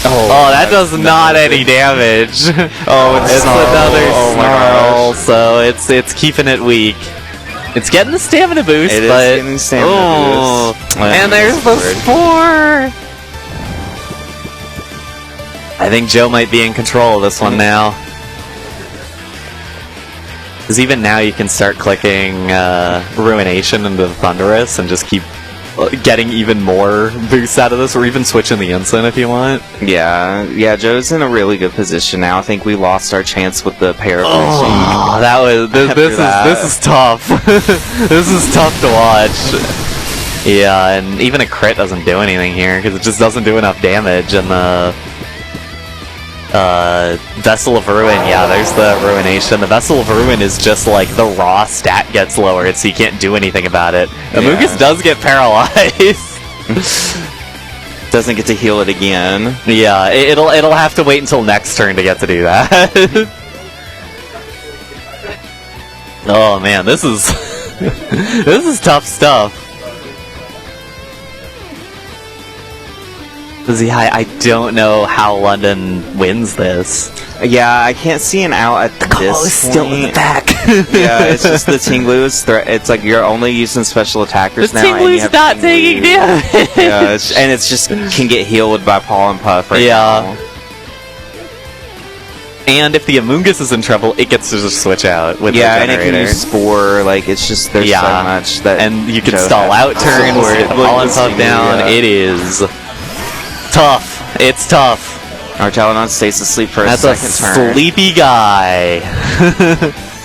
[SPEAKER 2] Oh,
[SPEAKER 1] that does not any damage.
[SPEAKER 2] Oh,
[SPEAKER 1] It's another
[SPEAKER 2] Oh my
[SPEAKER 1] Snarl,
[SPEAKER 2] gosh.
[SPEAKER 1] so it's keeping it weak. It's getting the stamina boost,
[SPEAKER 2] It is
[SPEAKER 1] but
[SPEAKER 2] getting the stamina boost.
[SPEAKER 1] and there's the Spore. I think Joe might be in control of this one now. Because even now you can start clicking Ruination into the Thunderous and just keep getting even more boosts out of this, or even switching the Ensign if you want.
[SPEAKER 2] Yeah, Joe's in a really good position now. I think we lost our chance with the pair of
[SPEAKER 1] Oh, that was this is tough. This is tough to watch. Yeah, and even a crit doesn't do anything here because it just doesn't do enough damage. And the Vessel of Ruin, yeah, there's the Ruination. The Vessel of Ruin is just like the raw stat gets lowered, so you can't do anything about it. Amoonguss does get paralyzed.
[SPEAKER 2] Doesn't get to heal it again.
[SPEAKER 1] Yeah, it'll have to wait until next turn to get to do that. Oh man, this is this is tough stuff. Yeah, I don't know how London wins this.
[SPEAKER 2] Yeah, I can't see an out at this point.
[SPEAKER 1] Still in the back.
[SPEAKER 2] Yeah, it's just the Tinglu is it's like you're only using special attackers
[SPEAKER 1] The
[SPEAKER 2] now. and you
[SPEAKER 1] Tinglu's
[SPEAKER 2] have
[SPEAKER 1] not
[SPEAKER 2] Tinglu.
[SPEAKER 1] taking damage.
[SPEAKER 2] Yeah, and it's just can get healed by Pollen Puff right
[SPEAKER 1] Yeah.
[SPEAKER 2] now.
[SPEAKER 1] And if the Amoongus is in trouble, it gets to just switch out with the
[SPEAKER 2] and it
[SPEAKER 1] generator.
[SPEAKER 2] can use Spore. Like it's just there's so much that.
[SPEAKER 1] And you can
[SPEAKER 2] Joe
[SPEAKER 1] stall
[SPEAKER 2] has.
[SPEAKER 1] out turns, get the pollen puff down. It is tough. It's tough.
[SPEAKER 2] Our Talonot stays asleep for
[SPEAKER 1] That's
[SPEAKER 2] a second turn.
[SPEAKER 1] Sleepy guy.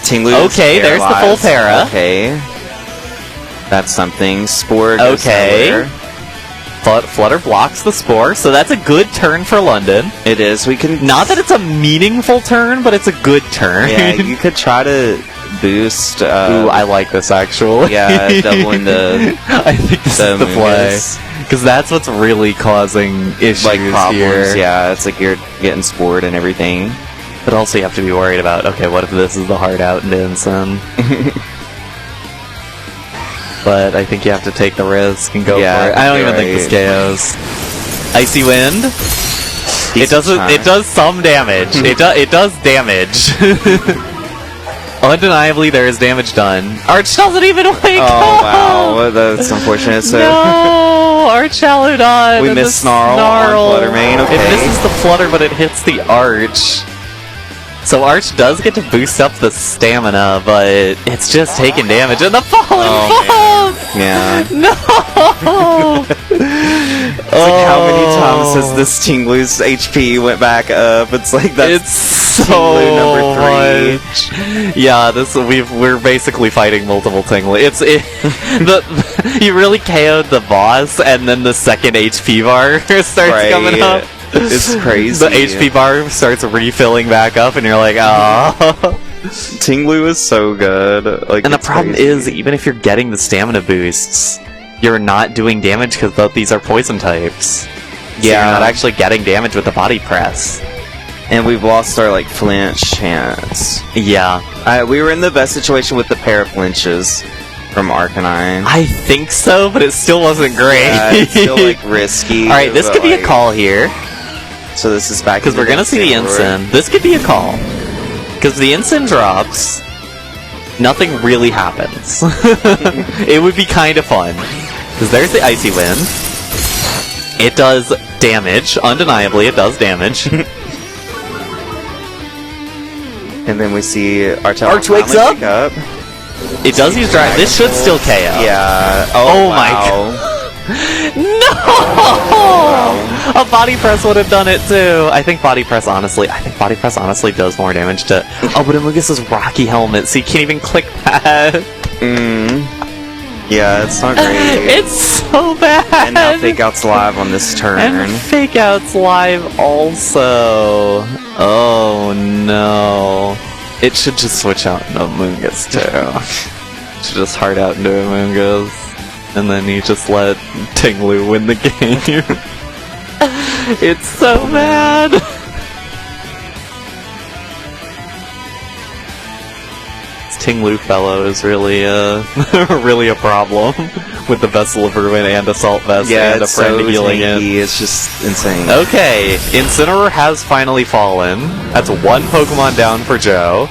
[SPEAKER 2] Tinglu is
[SPEAKER 1] Okay, there's the full
[SPEAKER 2] paralyzed.
[SPEAKER 1] para.
[SPEAKER 2] Okay. That's something. Spore goes nowhere.
[SPEAKER 1] Flutter blocks the Spore, so that's a good turn for London.
[SPEAKER 2] It is. We can...
[SPEAKER 1] Not that it's a meaningful turn, but it's a good turn.
[SPEAKER 2] Yeah, you could try to boost...
[SPEAKER 1] Ooh, I like this, actually.
[SPEAKER 2] Yeah, doubling the...
[SPEAKER 1] I think this is the play. Because that's what's really causing issues
[SPEAKER 2] like problems,
[SPEAKER 1] here.
[SPEAKER 2] yeah. It's like you're getting spored and everything.
[SPEAKER 1] But also you have to be worried about, okay, what if this is the hard out into Ensign? But I think you have to take the risk and go for it. I don't even think this KOs. Icy Wind. It does some damage. it does damage. Undeniably, there is damage done. Arch doesn't even wake up!
[SPEAKER 2] Oh, wow. That's unfortunate. So
[SPEAKER 1] no! Arch Shaludon!
[SPEAKER 2] We missed Snarl on Fluttermane. Okay.
[SPEAKER 1] It misses the Flutter, but it hits the Arch. So Arch does get to boost up the stamina, but it's just taking damage. And the Fallen Falls!
[SPEAKER 2] Yeah.
[SPEAKER 1] No!
[SPEAKER 2] It's like how many times has this Tinglu's HP went back up? It's like that's
[SPEAKER 1] so
[SPEAKER 2] Tinglu number 3.
[SPEAKER 1] much. Yeah, we're basically fighting multiple Tinglu. You really KO'd the boss, and then the second HP bar starts coming up.
[SPEAKER 2] It's crazy.
[SPEAKER 1] The HP bar starts refilling back up, and you're like, oh.
[SPEAKER 2] Tinglu is so good. Like,
[SPEAKER 1] and the problem is, even if you're getting the stamina boosts, you're not doing damage because both these are poison types. So you're not actually getting damage with the body press.
[SPEAKER 2] And we've lost our, like, flinch chance.
[SPEAKER 1] Yeah.
[SPEAKER 2] We were in the best situation with the pair of flinches from Arcanine.
[SPEAKER 1] I think so, but it still wasn't great.
[SPEAKER 2] Yeah, it's still, like, risky.
[SPEAKER 1] Alright, this could be a call here.
[SPEAKER 2] So this is back
[SPEAKER 1] because we're gonna see the Ensign. This could be a call. Because the Ensign drops, nothing really happens. It would be kind of fun. Because there's the Icy Wind. It does damage. Undeniably, it does damage.
[SPEAKER 2] And then we see
[SPEAKER 1] Arch wakes up. It does use Dragon. This should still KO.
[SPEAKER 2] Yeah.
[SPEAKER 1] Oh my god. No! Wow. A body press would have done it too. I think body press honestly does more damage to. Oh, but Amoongus is Rocky Helmet, so you can't even click that.
[SPEAKER 2] Yeah, it's not great.
[SPEAKER 1] It's so bad.
[SPEAKER 2] And now Fake Out's live on this turn.
[SPEAKER 1] And Fake Out's live also. Oh no. It should just switch out into Amoongus too. It should just hard out into Amoongus. And then you just let Tinglu win the game. It's so bad. This Tinglu fellow is really really a problem with the Vessel of Ruin and Assault Vest and a friend
[SPEAKER 2] so
[SPEAKER 1] healing it.
[SPEAKER 2] It's just insane.
[SPEAKER 1] Okay, Incineroar has finally fallen. That's one Pokemon down for Joe.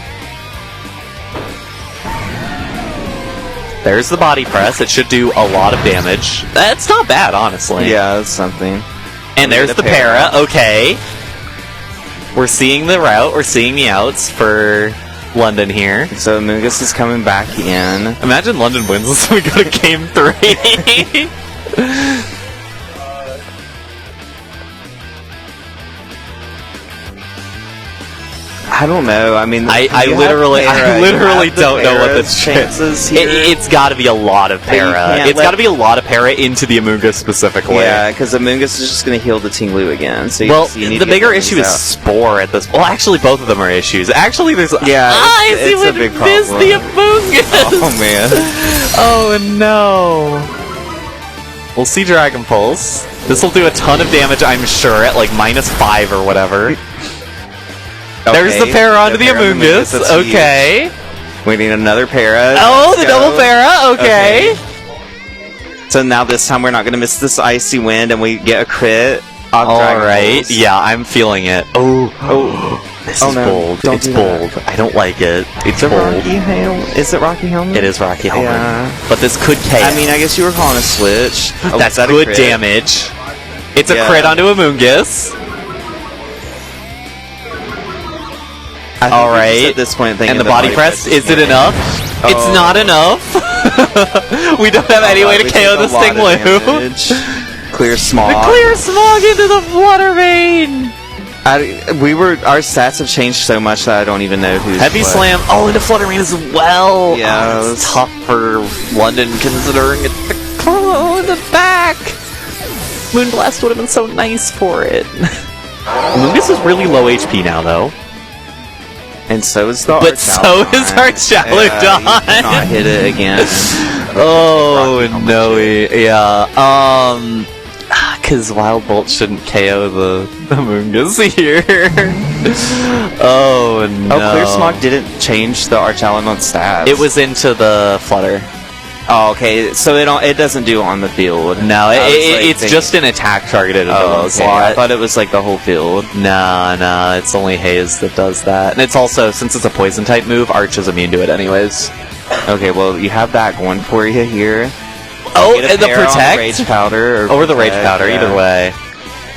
[SPEAKER 1] There's the body press. It should do a lot of damage. That's not bad, honestly.
[SPEAKER 2] Yeah, that's something.
[SPEAKER 1] And there's the para. Okay. We're seeing the route. We're seeing the outs for London here.
[SPEAKER 2] So Amoongus is coming back in.
[SPEAKER 1] Imagine London wins this and we go to game 3.
[SPEAKER 2] I don't know. I mean,
[SPEAKER 1] I literally don't know what this
[SPEAKER 2] chances here.
[SPEAKER 1] It's got to be a lot of para. It's got to be a lot of para into the Amoongus specifically.
[SPEAKER 2] Yeah, because Amoongus is just going to heal the Tinglu again. So you need
[SPEAKER 1] the bigger issue is Spore at this. Well, actually, both of them are issues. Actually, there's
[SPEAKER 2] it's a big problem.
[SPEAKER 1] Miss the Amoongus.
[SPEAKER 2] Oh man.
[SPEAKER 1] Oh no. We'll see Dragon Pulse. This will do a ton of damage, I'm sure, at like -5 or whatever. Okay, there's the para onto the Amoongus. Okay.
[SPEAKER 2] Huge. We need another para.
[SPEAKER 1] Oh, the double para. Okay.
[SPEAKER 2] So now this time we're not going to miss this Icy Wind and we get a crit.
[SPEAKER 1] Alright. Yeah, I'm feeling it. Oh. This is bold. It's bold. I don't like it. It's bold.
[SPEAKER 2] Is it Rocky Helmet?
[SPEAKER 1] It is Rocky Helmet.
[SPEAKER 2] Yeah.
[SPEAKER 1] But this could KO.
[SPEAKER 2] I mean, I guess you were calling a switch.
[SPEAKER 1] That's good damage. It's a crit onto Amoongus. All right.
[SPEAKER 2] At this point,
[SPEAKER 1] and the body press, is it enough?
[SPEAKER 2] Oh.
[SPEAKER 1] It's not enough. We don't have any way to KO this thing, Lou.
[SPEAKER 2] Clear smog.
[SPEAKER 1] The clear smog into the flutter vein.
[SPEAKER 2] Our stats have changed so much that I don't even know who's
[SPEAKER 1] Heavy
[SPEAKER 2] what.
[SPEAKER 1] slam. Oh, into flutter vein as well.
[SPEAKER 2] Yeah,
[SPEAKER 1] oh, it's tough for London considering it's the combo in the back. Moonblast would have been so nice for it. Moongus is really low HP now, though.
[SPEAKER 2] And so is the
[SPEAKER 1] But so is our Chaludon.
[SPEAKER 2] You cannot hit it again.
[SPEAKER 1] Oh, no. Yeah. Because Wild Bolt shouldn't KO the Moongus here. Oh, no.
[SPEAKER 2] Oh, Clear Smog didn't change the Archaludon stats.
[SPEAKER 1] It was into the Flutter.
[SPEAKER 2] Oh, okay. So it doesn't do on the field.
[SPEAKER 1] No, it's just an attack targeted into one
[SPEAKER 2] okay.
[SPEAKER 1] slot.
[SPEAKER 2] I thought it was like the whole field.
[SPEAKER 1] Nah, it's only Haze that does that. And it's also, since it's a poison type move, Arch is immune to it anyways.
[SPEAKER 2] Okay, well, you have that going for you here.
[SPEAKER 1] Oh,
[SPEAKER 2] Get a
[SPEAKER 1] and the
[SPEAKER 2] pair on
[SPEAKER 1] Protect?
[SPEAKER 2] Rage Powder.
[SPEAKER 1] Or the Rage Powder,
[SPEAKER 2] yeah.
[SPEAKER 1] either way.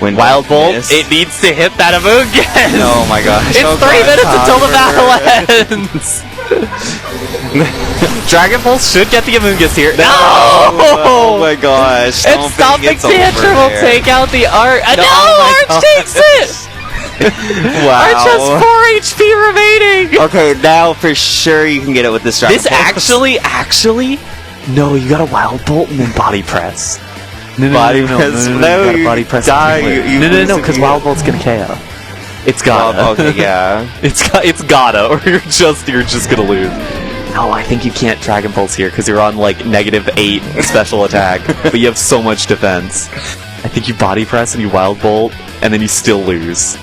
[SPEAKER 2] When
[SPEAKER 1] Wild Bolt,
[SPEAKER 2] miss.
[SPEAKER 1] it needs to hit that Amoonguss!
[SPEAKER 2] Oh my gosh.
[SPEAKER 1] It's 3 minutes until the battle ends! Dragon Pulse should get the Amoonguss here. No!
[SPEAKER 2] Oh my gosh.
[SPEAKER 1] And Stomping Tantrum will take out the Arch. No, Arch takes it!
[SPEAKER 2] Wow.
[SPEAKER 1] Arch has 4 HP remaining!
[SPEAKER 2] Okay, now for sure you can get it with this Dragon
[SPEAKER 1] This
[SPEAKER 2] Pulse.
[SPEAKER 1] actually... No, you got a Wild Bolt and then Body Press. No,
[SPEAKER 2] Body Press.
[SPEAKER 1] you
[SPEAKER 2] No,
[SPEAKER 1] gotta
[SPEAKER 2] you
[SPEAKER 1] Body Press.
[SPEAKER 2] die.
[SPEAKER 1] No, because Wild Bolt's gonna KO. It's gotta.
[SPEAKER 2] Oh, okay, yeah.
[SPEAKER 1] It's gotta, or you're just gonna lose. No, I think you can't Dragon Pulse here because you're on like -8 special attack, but you have so much defense. I think you Body Press and you Wild Bolt, and then you still lose.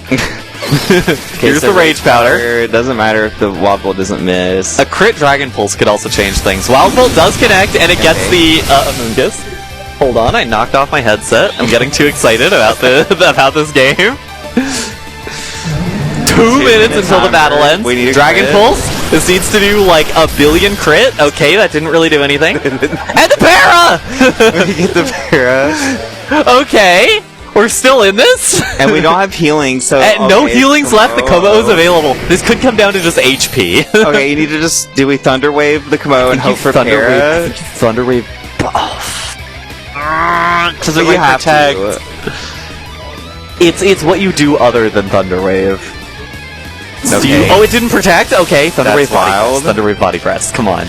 [SPEAKER 1] Here's the Rage Powder.
[SPEAKER 2] It doesn't matter if the Wild Bolt doesn't miss.
[SPEAKER 1] A crit Dragon Pulse could also change things. Wild Bolt does connect, and it gets the Amoonguss. Hold on, I knocked off my headset. I'm getting too excited about this game. 2 minutes until the battle ends.
[SPEAKER 2] We need a
[SPEAKER 1] Dragon
[SPEAKER 2] crit.
[SPEAKER 1] Pulse. This needs to do like 1 billion crit. Okay, that didn't really do anything. And the para!
[SPEAKER 2] We get the para.
[SPEAKER 1] Okay, we're still in this.
[SPEAKER 2] And we don't have healing, so...
[SPEAKER 1] No healings left. The Komo is available. This could come down to just HP.
[SPEAKER 2] Okay, you need to just... Do we Thunder Wave the Komo and hope for para?
[SPEAKER 1] Thunder Wave. Because it
[SPEAKER 2] You
[SPEAKER 1] might
[SPEAKER 2] have
[SPEAKER 1] protect.
[SPEAKER 2] to.
[SPEAKER 1] It's what you do other than Thunder Wave.
[SPEAKER 2] Okay.
[SPEAKER 1] Oh, it didn't protect? Okay, Thunder Wave
[SPEAKER 2] That's
[SPEAKER 1] Body Press.
[SPEAKER 2] wild.
[SPEAKER 1] Thunder Wave Body Press. Come on.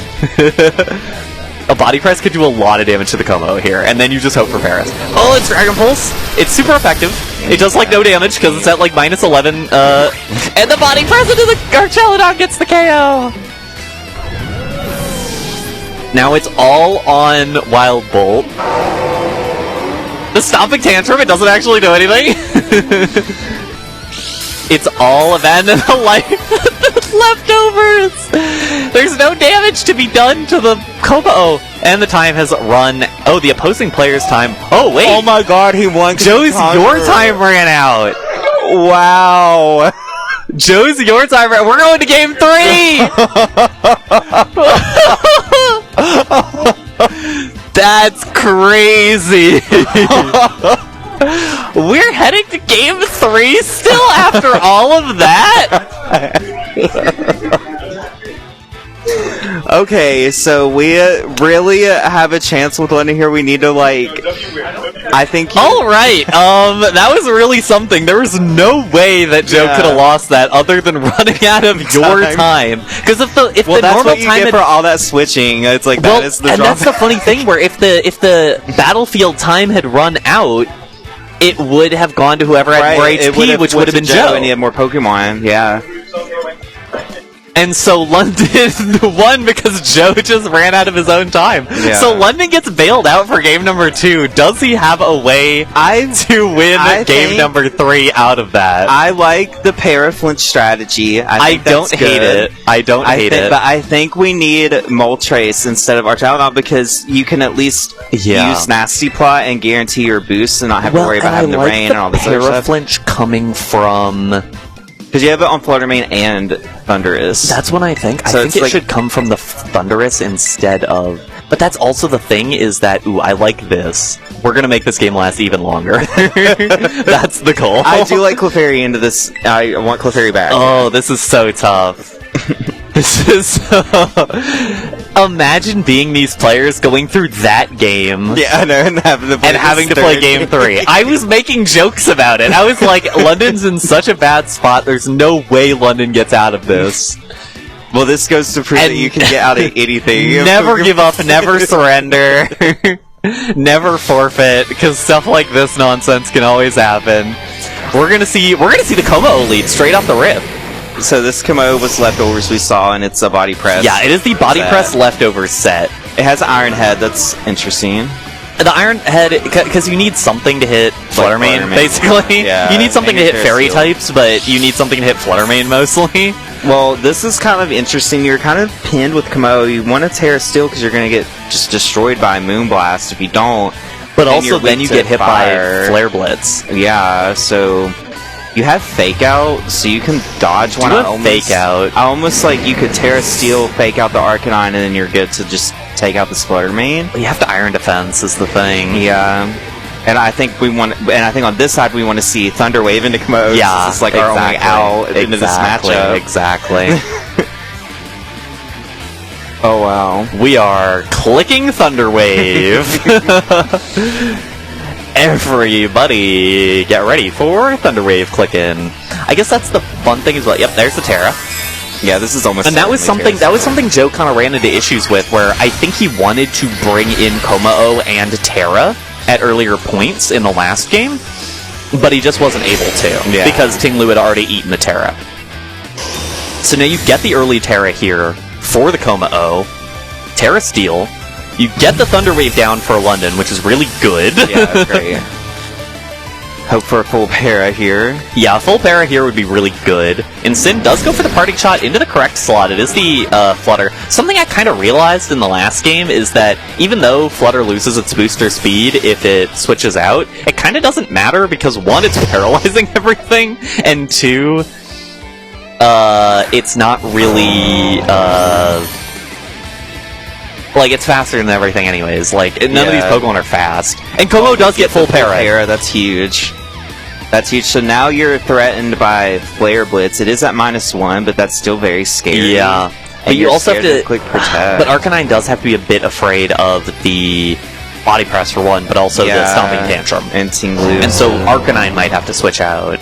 [SPEAKER 1] A Body Press could do a lot of damage to the Como here, and then you just hope for Paris. Oh, it's Dragon Pulse. It's super effective. It does like no damage because it's at like -11. And the Body Press into the Archaludon gets the KO. Now it's all on Wild Bolt. The Stomping Tantrum, it doesn't actually do anything. It's all Abandon the Life leftovers. There's no damage to be done to the Kobo. And the time has run. Oh, the opposing player's time. Oh, wait.
[SPEAKER 2] Oh my god, he won.
[SPEAKER 1] Joe's, your time ran out.
[SPEAKER 2] Wow.
[SPEAKER 1] Joe's, your time ran out. We're going to game 3. That's crazy. We're heading to game 3 still after all of that?
[SPEAKER 2] Okay, so we really have a chance with London here. We need to, like... I think...
[SPEAKER 1] Alright, that was really something. There was no way that Joe could have lost that other than running out of your time. Because if the
[SPEAKER 2] that's
[SPEAKER 1] normal
[SPEAKER 2] what you
[SPEAKER 1] time
[SPEAKER 2] get for all that switching. It's like, that is the
[SPEAKER 1] and
[SPEAKER 2] drawback.
[SPEAKER 1] that's the funny thing, where if the battlefield time had run out, it would have gone to whoever had more HP, which would have been Joe.
[SPEAKER 2] And he had more Pokemon, yeah.
[SPEAKER 1] And so London won because Joe just ran out of his own time.
[SPEAKER 2] Yeah.
[SPEAKER 1] So London gets bailed out for game number 2. Does he have a way to win game number 3 out of that?
[SPEAKER 2] I like the Paraflinch strategy.
[SPEAKER 1] I don't hate it. I don't hate it.
[SPEAKER 2] But I think we need Moltres instead of Archaludon because you can at least use Nasty Plot and guarantee your boosts and not have to worry about having the rain and all this other stuff.
[SPEAKER 1] Paraflinch coming from...
[SPEAKER 2] Because you have it on Fluttermane and Thundurus.
[SPEAKER 1] That's what I think.
[SPEAKER 2] So
[SPEAKER 1] I think it should come from the Thundurus instead of... But that's also the thing is that, ooh, I like this. We're going to make this game last even longer. That's the goal.
[SPEAKER 2] I do like Clefairy into this. I want Clefairy back.
[SPEAKER 1] Oh, this is so tough. This is so... Imagine being these players going through that game.
[SPEAKER 2] Yeah, I know, and having to play
[SPEAKER 1] game 3. I was making jokes about it. I was like, London's in such a bad spot, there's no way London gets out of this.
[SPEAKER 2] Well, this goes to prove that you can get out of anything.
[SPEAKER 1] Never give up, never surrender, never forfeit, because stuff like this nonsense can always happen. We're gonna see the Como lead straight off the rip.
[SPEAKER 2] So this Como was leftovers we saw, and it's a body press.
[SPEAKER 1] Yeah, it is the body press leftovers set.
[SPEAKER 2] It has Iron Head. That's interesting.
[SPEAKER 1] The Iron Head, because you need something to hit Fluttermane, basically.
[SPEAKER 2] Yeah,
[SPEAKER 1] you need something to hit fairy types, but you need something to hit Fluttermane mostly.
[SPEAKER 2] Well, this is kind of interesting. You're kind of pinned with Como. You want to Terra Steel because you're going to get just destroyed by Moonblast if you don't.
[SPEAKER 1] But also then you get hit by Flare Blitz.
[SPEAKER 2] Yeah, so you have Fake Out, so you can dodge one.
[SPEAKER 1] Fake Out.
[SPEAKER 2] I almost like you could Terra Steel, Fake Out the Arcanine, and then you're good to just take out the Fluttermane.
[SPEAKER 1] Well, you have to Iron Defense is the thing.
[SPEAKER 2] Yeah. And I think on this side we want to see Thunder Wave into Como.
[SPEAKER 1] Yeah,
[SPEAKER 2] it's like our only out into this matchup.
[SPEAKER 1] Exactly.
[SPEAKER 2] Oh wow.
[SPEAKER 1] We are clicking Thunder Wave. Everybody, get ready for Thunder Wave clicking. I guess that's the fun thing as well. Yep, there's the Terra.
[SPEAKER 2] Yeah, this is almost.
[SPEAKER 1] And that was something Joe kind of ran into issues with, where I think he wanted to bring in Como and Terra at earlier points in the last game, but he just wasn't able to because Ting-Lu had already eaten the Terra. So now you get the early Terra here for the Como, Terra Steel. You get the Thunder Wave down for London, which is really good.
[SPEAKER 2] Yeah, that's great. Hope for a full para here.
[SPEAKER 1] Yeah, a full para here would be really good. And Sin does go for the parting shot into the correct slot. It is the Flutter. Something I kind of realized in the last game is that even though Flutter loses its booster speed if it switches out, it kind of doesn't matter because 1, it's paralyzing everything, and 2, it's not really, like, it's faster than everything anyways. Like, none of these Pokemon are fast. And Como does get full para.
[SPEAKER 2] That's huge. That's huge. So now you're threatened by Flare Blitz. It is at -1, but that's still very scary.
[SPEAKER 1] Yeah. But you also have to
[SPEAKER 2] click Protect.
[SPEAKER 1] But Arcanine does have to be a bit afraid of the Body Press for one, but also the Stomping Tantrum.
[SPEAKER 2] And Ting-Lu.
[SPEAKER 1] And so Arcanine might have to switch out.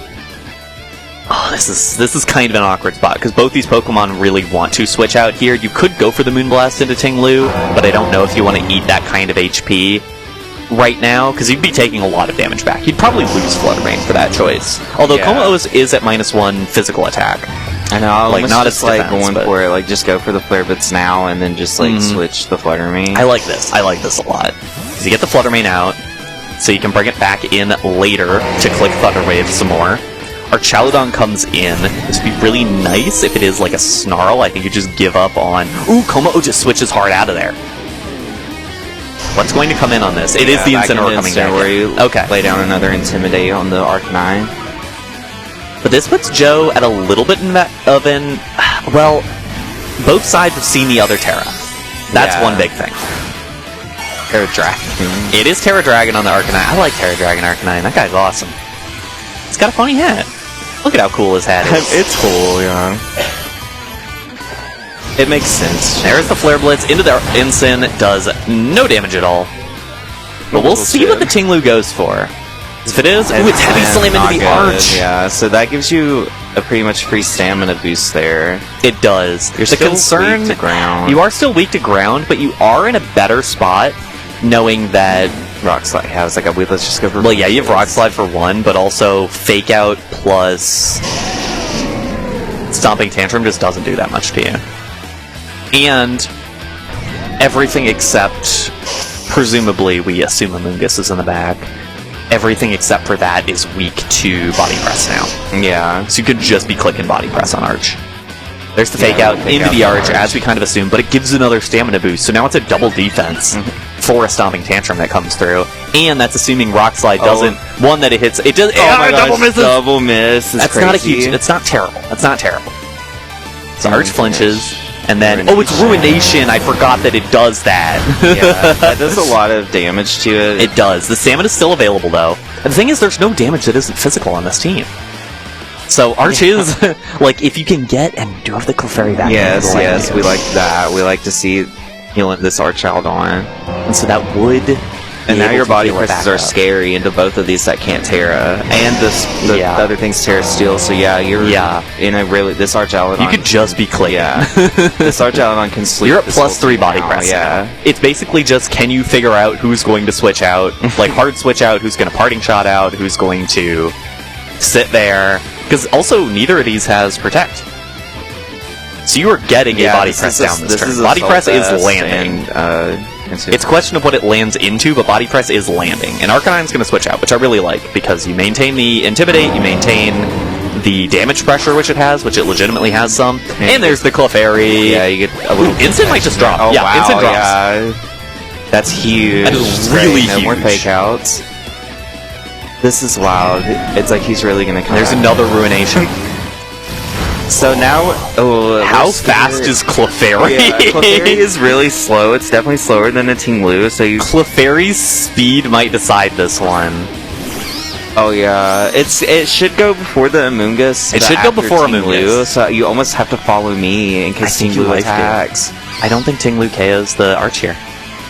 [SPEAKER 1] Oh, this is kind of an awkward spot, because both these Pokemon really want to switch out here. You could go for the Moonblast into Ting-Lu, but I don't know if you want to eat that kind of HP right now, because you'd be taking a lot of damage back. You'd probably lose Fluttermane for that choice. Although Como is at -1 physical attack.
[SPEAKER 2] I know,
[SPEAKER 1] like not as
[SPEAKER 2] like going for it, like just go for the Flare Blitz now and then just like switch the Fluttermane.
[SPEAKER 1] I like this a lot. Because you get the Fluttermane out, so you can bring it back in later to click Thunder Wave some more. Our Chowdon comes in. This would be really nice if it is like a Snarl. I think you just give up on... Ooh, Como just switches hard out of there. What's going to come in on this? It is the Incineroar coming down.
[SPEAKER 2] Where you lay down another Intimidate on the Arcanine.
[SPEAKER 1] But this puts Joe at a little bit of an... Well, both sides have seen the other Terra. That's one big thing.
[SPEAKER 2] Terra Dragon.
[SPEAKER 1] It is Terra Dragon on the Arcanine. I like Terra Dragon Arcanine. That guy's awesome. He's got a funny hat. Look at how cool his hat is.
[SPEAKER 2] It's cool, yeah. It makes sense.
[SPEAKER 1] There's the Flare Blitz into the Incin. Does no damage at all. But we'll see what the Ting-Lu goes for. If it is, it's Heavy Slam into the Arch.
[SPEAKER 2] Yeah, so that gives you a pretty much free stamina boost there.
[SPEAKER 1] It does.
[SPEAKER 2] You're still weak to ground.
[SPEAKER 1] You are still weak to ground, but you are in a better spot knowing that
[SPEAKER 2] Rock Slide has like let's just go for...
[SPEAKER 1] Well, yeah, you have Rock Slide for 1, but also Fake Out plus Stomping Tantrum just doesn't do that much to you. And everything except, presumably, we assume Amoonguss is in the back. Everything except for that is weak to Body Press now.
[SPEAKER 2] Yeah.
[SPEAKER 1] So you could just be clicking Body Press on Arch. There's the Fake Out into the Arch, as we kind of assumed, but it gives another stamina boost, so now it's a double defense for a Stomping Tantrum that comes through. And that's assuming Rock Slide doesn't... One, that it hits... It does...
[SPEAKER 2] Oh my gosh,
[SPEAKER 1] double misses!
[SPEAKER 2] Double miss.
[SPEAKER 1] That's crazy. Not a huge... It's not terrible. That's not terrible. So Arch flinches, And then, oh, it's Ruination! I forgot that it does that.
[SPEAKER 2] Yeah, that does a lot of damage to it.
[SPEAKER 1] It does. The Stamina's still available, though. And the thing is, there's no damage that isn't physical on this team. So Arch is, like, if you can get, and you do have the Clefairy back.
[SPEAKER 2] Yes, we like that. We like to see healing this Archchild on.
[SPEAKER 1] And so that would...
[SPEAKER 2] And now your body presses are scary into both of these that can't Terra. And the other thing's Terra Steel, so yeah, you're in a really... This Archchild...
[SPEAKER 1] You could just be Clayton.
[SPEAKER 2] Yeah. This Archchild can sleep.
[SPEAKER 1] You're at +3 body press.
[SPEAKER 2] Yeah.
[SPEAKER 1] It's basically just, can you figure out who's going to switch out? Like, hard switch out, who's going to parting shot out, who's going to sit there. Because also, neither of these has Protect. So you are getting a body press down this turn. Body press is landing. It's a question of what it lands into, but body press is landing. And Arcanine's going to switch out, which I really like, because you maintain the Intimidate, you maintain the damage pressure, which it has, which it legitimately has some. And there's the Clefairy.
[SPEAKER 2] Yeah, you get a little...
[SPEAKER 1] Instant might just drop.
[SPEAKER 2] Oh,
[SPEAKER 1] yeah,
[SPEAKER 2] wow,
[SPEAKER 1] instant drops.
[SPEAKER 2] Yeah. That's huge.
[SPEAKER 1] That is really
[SPEAKER 2] huge. No more fake outs. This is wild. It's like he's really going to come
[SPEAKER 1] There's another Ruination.
[SPEAKER 2] So now,
[SPEAKER 1] how fast is Clefairy?
[SPEAKER 2] Yeah, Clefairy is really slow. It's definitely slower than a Tinglu. So
[SPEAKER 1] Clefairy's speed might decide this one.
[SPEAKER 2] Oh yeah, it should go before the Amoonguss.
[SPEAKER 1] It should go before Amoonguss.
[SPEAKER 2] So you almost have to follow me in case Tinglu attacks.
[SPEAKER 1] I don't think Tinglu KOs the Arch here.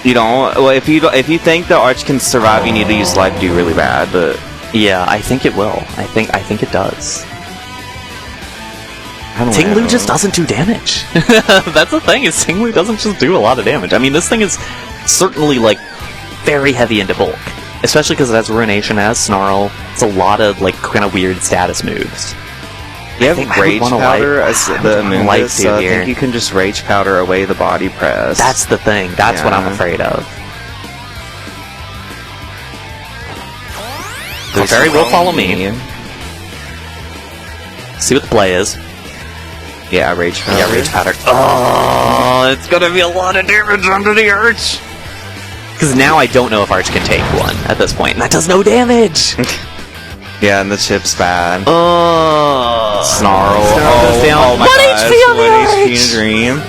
[SPEAKER 2] You don't. Well, if you think the Arch can survive, you need to use Life Dew really bad. But
[SPEAKER 1] yeah, I think it will. I think it does.
[SPEAKER 2] Tinglu
[SPEAKER 1] just doesn't do damage. That's the thing, is Tinglu doesn't just do a lot of damage. I mean, this thing is certainly, like, very heavy into bulk. Especially because it has Ruination, it has Snarl. It's a lot of, like, kind of weird status moves.
[SPEAKER 2] You have Rage Powder as the Amoonguss, so I think you can just Rage Powder away the body press.
[SPEAKER 1] That's the thing. That's what I'm afraid of. Clefairy will follow me. See what the play is.
[SPEAKER 2] Yeah, Rage Powder.
[SPEAKER 1] Yeah, Rage Powder. Oh, it's gonna be a lot of damage onto the Arch! Because now I don't know if Arch can take one at this point, and that does no damage!
[SPEAKER 2] Yeah, and the chip's bad.
[SPEAKER 1] Oh,
[SPEAKER 2] Snarl.
[SPEAKER 1] Goes down.
[SPEAKER 2] Oh my
[SPEAKER 1] 1
[SPEAKER 2] gosh,
[SPEAKER 1] HP on the
[SPEAKER 2] 1 HP in a dream.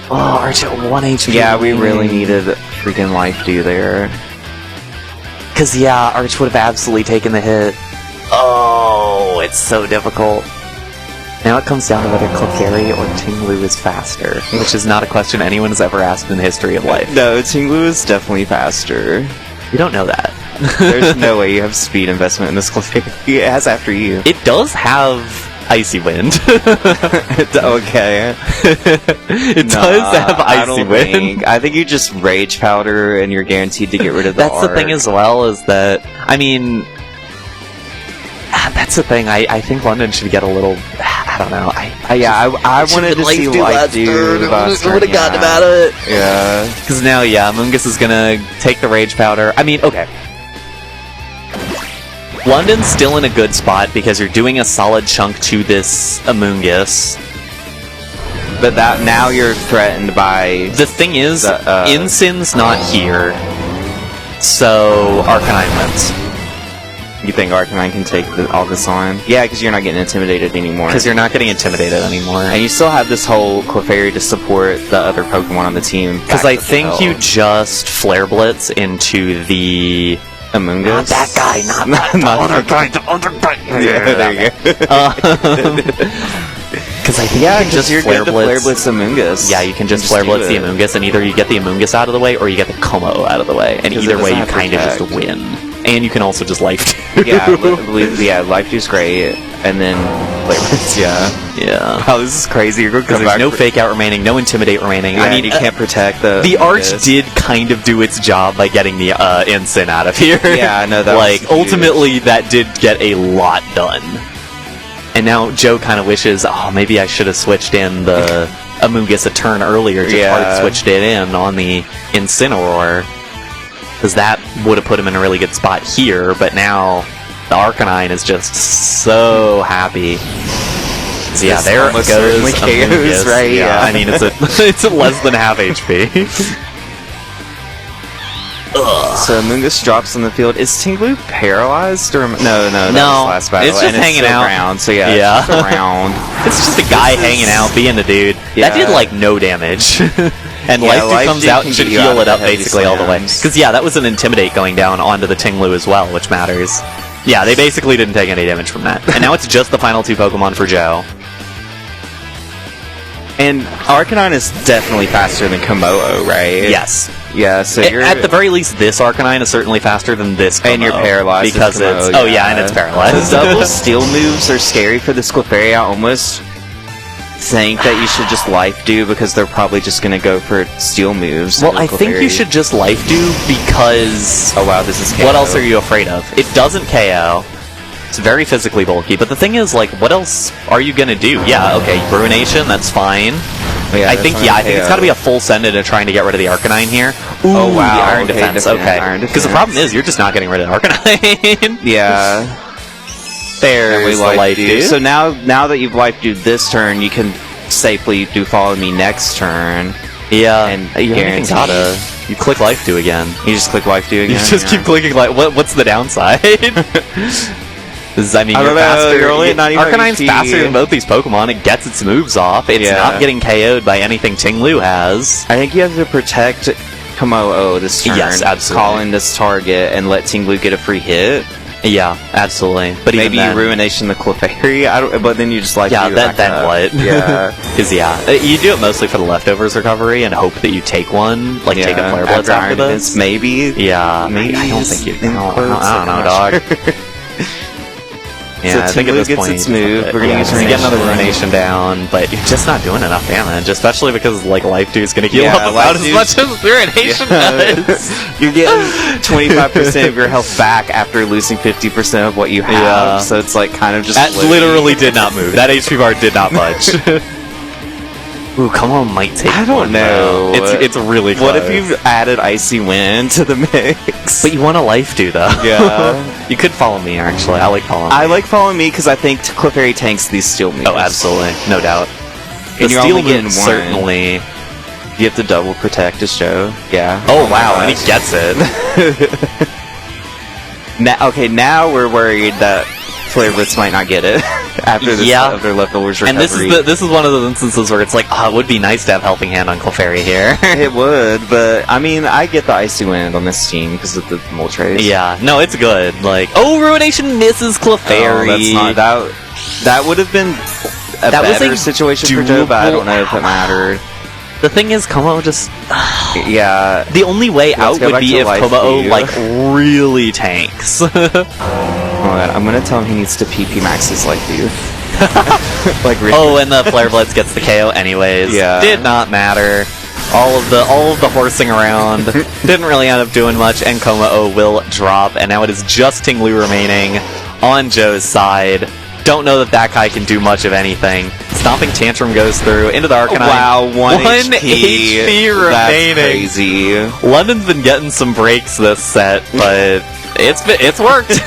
[SPEAKER 1] Oh, Arch at 1 HP.
[SPEAKER 2] Yeah, we really needed freaking Life Dew there.
[SPEAKER 1] Because, yeah, Arch would have absolutely taken the hit. Oh, it's so difficult. Now it comes down to whether Clefairy or Tinglu is faster, which is not a question anyone has ever asked in the history of life.
[SPEAKER 2] No, Tinglu is definitely faster.
[SPEAKER 1] You don't know that.
[SPEAKER 2] There's no way you have speed investment in this Clefairy. It has after you.
[SPEAKER 1] It does have Icy Wind.
[SPEAKER 2] Okay.
[SPEAKER 1] It does have Icy Wind.
[SPEAKER 2] I think you just Rage Powder and you're guaranteed to get rid of the
[SPEAKER 1] That's the thing as well, is that, I mean... That's the thing, I think London should get a little... I don't know.
[SPEAKER 2] I wanted to see Life Dew.
[SPEAKER 1] I would have gotten about it.
[SPEAKER 2] Yeah.
[SPEAKER 1] Because now, Amoonguss is gonna take the Rage Powder. I mean, okay. London's still in a good spot because you're doing a solid chunk to this Amoonguss.
[SPEAKER 2] But that now you're threatened by...
[SPEAKER 1] The thing is, Insin's not here. So, Arcanine wins.
[SPEAKER 2] You think Arcanine can take all this on? Yeah, because you're not getting intimidated anymore.
[SPEAKER 1] Because you're not getting intimidated anymore.
[SPEAKER 2] And you still have this whole Clefairy to support the other Pokemon on the team.
[SPEAKER 1] Because I think you just Flare Blitz into the...
[SPEAKER 2] Amoonguss?
[SPEAKER 1] Not that guy, not the other guy, the other guy!
[SPEAKER 2] Yeah, there you go.
[SPEAKER 1] Because I think you can just
[SPEAKER 2] Flare Blitz Amoonguss.
[SPEAKER 1] Yeah, you can just Flare Blitz the Amoonguss, and either you get the Amoonguss out of the way, or you get the Como out of the way. And either way, you kind of just win. And you can also just Life Dew.
[SPEAKER 2] Yeah, Life Dew's great. And then Flare Blitz,
[SPEAKER 1] Yeah.
[SPEAKER 2] Wow, this is crazy. You're going to
[SPEAKER 1] come back. There's no Fake Out remaining, no Intimidate remaining.
[SPEAKER 2] Yeah, I mean, you can't protect the...
[SPEAKER 1] The Arch did kind of do its job by getting the Incin out of here.
[SPEAKER 2] Yeah, I know that.
[SPEAKER 1] Like, ultimately, that did get a lot done. And now Joe kind of wishes, oh, maybe I should have switched in the Amoonguss a turn earlier. Just hard switched it in on the Incineroar. Because that would have put him in a really good spot here, but now the Arcanine is just so happy. So yeah, there it goes.
[SPEAKER 2] Amoonguss, right?
[SPEAKER 1] Yeah, I mean, it's a less than half HP.
[SPEAKER 2] So Mungus drops on the field. Is Tinglu paralyzed or no? That
[SPEAKER 1] No,
[SPEAKER 2] was last battle.
[SPEAKER 1] it's just
[SPEAKER 2] and
[SPEAKER 1] hanging
[SPEAKER 2] still
[SPEAKER 1] out.
[SPEAKER 2] Around, so yeah,
[SPEAKER 1] Yeah.
[SPEAKER 2] it's just around.
[SPEAKER 1] It's just a guy hanging out, being a dude.
[SPEAKER 2] Yeah.
[SPEAKER 1] That did like no damage. And
[SPEAKER 2] Yeah,
[SPEAKER 1] Life Dew
[SPEAKER 2] Life
[SPEAKER 1] comes
[SPEAKER 2] Dew
[SPEAKER 1] out
[SPEAKER 2] can
[SPEAKER 1] and should
[SPEAKER 2] get you
[SPEAKER 1] heal
[SPEAKER 2] out
[SPEAKER 1] it
[SPEAKER 2] of
[SPEAKER 1] up
[SPEAKER 2] the heavy
[SPEAKER 1] basically all the way.
[SPEAKER 2] slams.
[SPEAKER 1] Because yeah, that was an Intimidate going down onto the Tinglu as well, which matters. Yeah, they basically didn't take any damage from that. And now it's just the final 2 Pokemon for Joe.
[SPEAKER 2] And Arcanine is definitely faster than Komodo, right?
[SPEAKER 1] Yes.
[SPEAKER 2] Yeah, so you're...
[SPEAKER 1] At the very least, this Arcanine is certainly faster than this Komodo.
[SPEAKER 2] And you're paralyzed
[SPEAKER 1] because
[SPEAKER 2] with Komodo,
[SPEAKER 1] it's... Oh yeah, and it's paralyzed.
[SPEAKER 2] The double steel moves are scary for this Clefairy. I almost think that you should just Life Dew because they're probably just going to go for steel moves.
[SPEAKER 1] Well, I think you should just Life Dew because...
[SPEAKER 2] Oh wow, this is KO.
[SPEAKER 1] What else are you afraid of? It doesn't KO. It's very physically bulky, but the thing is, like, what else are you gonna do? Yeah, okay, Ruination, that's fine.
[SPEAKER 2] Yeah,
[SPEAKER 1] I think it's gotta be a full send into trying to get rid of the Arcanine here. Ooh,
[SPEAKER 2] Oh, wow,
[SPEAKER 1] the Iron
[SPEAKER 2] okay,
[SPEAKER 1] Defense,
[SPEAKER 2] different
[SPEAKER 1] okay.
[SPEAKER 2] Iron
[SPEAKER 1] Because the
[SPEAKER 2] Defense.
[SPEAKER 1] problem is, you're just not getting rid of the Arcanine.
[SPEAKER 2] Yeah.
[SPEAKER 1] There's the Life Dew.
[SPEAKER 2] So now that you've Life Dew this turn, you can safely do Follow Me next turn.
[SPEAKER 1] Yeah,
[SPEAKER 2] and
[SPEAKER 1] you haven't even gotta... You click Life Dew again.
[SPEAKER 2] You just click Life Dew again.
[SPEAKER 1] You just keep clicking like, what's the downside? I mean,
[SPEAKER 2] I
[SPEAKER 1] you're
[SPEAKER 2] don't know,
[SPEAKER 1] faster.
[SPEAKER 2] you're only at 95
[SPEAKER 1] Arcanine's
[SPEAKER 2] HP.
[SPEAKER 1] faster than both these Pokemon. It gets its moves off. It's
[SPEAKER 2] Yeah.
[SPEAKER 1] not getting KO'd by anything Tinglu has.
[SPEAKER 2] I think you have to protect Komodo this turn.
[SPEAKER 1] Yes, absolutely.
[SPEAKER 2] Call in this target and let Tinglu get a free hit.
[SPEAKER 1] Yeah, absolutely. But
[SPEAKER 2] Maybe
[SPEAKER 1] even then,
[SPEAKER 2] Ruination the Clefairy. But then you just like
[SPEAKER 1] yeah, then what?
[SPEAKER 2] Yeah.
[SPEAKER 1] Because you do it mostly for the leftovers recovery and hope that you take one, like take a Flare Blitz after this.
[SPEAKER 2] Maybe.
[SPEAKER 1] Yeah,
[SPEAKER 2] Maybe.
[SPEAKER 1] I don't think you.
[SPEAKER 2] in
[SPEAKER 1] I
[SPEAKER 2] quotes,
[SPEAKER 1] don't know,
[SPEAKER 2] I'm
[SPEAKER 1] dog.
[SPEAKER 2] not sure.
[SPEAKER 1] Yeah,
[SPEAKER 2] So
[SPEAKER 1] I think at
[SPEAKER 2] Tinglu
[SPEAKER 1] this
[SPEAKER 2] gets
[SPEAKER 1] point,
[SPEAKER 2] its move. We're gonna use
[SPEAKER 1] you get another
[SPEAKER 2] Ruination.
[SPEAKER 1] Ruination down, but you're just not doing enough damage, especially because like Life Dew's gonna heal
[SPEAKER 2] Yeah,
[SPEAKER 1] up about
[SPEAKER 2] Life
[SPEAKER 1] as
[SPEAKER 2] Dew's-
[SPEAKER 1] much as Ruination does.
[SPEAKER 2] You're getting 25% of your health back after losing 50% of what you have.
[SPEAKER 1] Yeah.
[SPEAKER 2] So it's like kind of just
[SPEAKER 1] That
[SPEAKER 2] floating.
[SPEAKER 1] literally did not move. That HP bar did not budge. Ooh, come on, might take.
[SPEAKER 2] I don't
[SPEAKER 1] one,
[SPEAKER 2] know.
[SPEAKER 1] though. It's really close.
[SPEAKER 2] What if you added Icy Wind to the mix?
[SPEAKER 1] But you want a Life Dew though.
[SPEAKER 2] Yeah.
[SPEAKER 1] You could follow me actually. I like following.
[SPEAKER 2] I like Follow Me because I think Clefairy tanks these steel moves.
[SPEAKER 1] Oh, absolutely, no doubt. The
[SPEAKER 2] And you're
[SPEAKER 1] steel
[SPEAKER 2] only getting
[SPEAKER 1] move
[SPEAKER 2] one.
[SPEAKER 1] certainly.
[SPEAKER 2] You have to double protect a show. Yeah.
[SPEAKER 1] Oh
[SPEAKER 2] my
[SPEAKER 1] wow, and he
[SPEAKER 2] gosh.
[SPEAKER 1] gets it.
[SPEAKER 2] Now we're worried that Flare Blitz might not get it after this
[SPEAKER 1] Yeah.
[SPEAKER 2] other leftovers recovery.
[SPEAKER 1] And this is one of those instances where it's like, it would be nice to have Helping Hand on Clefairy here.
[SPEAKER 2] It would, but I mean, I get the Icy Wind on this team because of the Moltres.
[SPEAKER 1] Yeah, no, it's good. Like, Ruination misses Clefairy.
[SPEAKER 2] Oh, that's not that would have been a
[SPEAKER 1] That was
[SPEAKER 2] better
[SPEAKER 1] a
[SPEAKER 2] situation for Joe, but I don't know if it mattered.
[SPEAKER 1] The thing is, Komo just...
[SPEAKER 2] Yeah.
[SPEAKER 1] The only way
[SPEAKER 2] Let's
[SPEAKER 1] out
[SPEAKER 2] go
[SPEAKER 1] would
[SPEAKER 2] back
[SPEAKER 1] be
[SPEAKER 2] to
[SPEAKER 1] if
[SPEAKER 2] Life
[SPEAKER 1] Komo,
[SPEAKER 2] Dew.
[SPEAKER 1] like, really tanks.
[SPEAKER 2] Oh my god, I'm gonna tell him he needs to PP max his Life Dew. Like really.
[SPEAKER 1] Oh, and the Flare Blitz gets the KO anyways.
[SPEAKER 2] Yeah.
[SPEAKER 1] Did not matter. All of the horsing around didn't really end up doing much, and Komo will drop, and now it is just Tinglu remaining on Joe's side. Don't know that guy can do much of anything. Stomping Tantrum goes through into the Arcanine.
[SPEAKER 2] Wow, 1
[SPEAKER 1] HP
[SPEAKER 2] That's
[SPEAKER 1] remaining.
[SPEAKER 2] crazy.
[SPEAKER 1] London's been getting some breaks this set, but it's worked.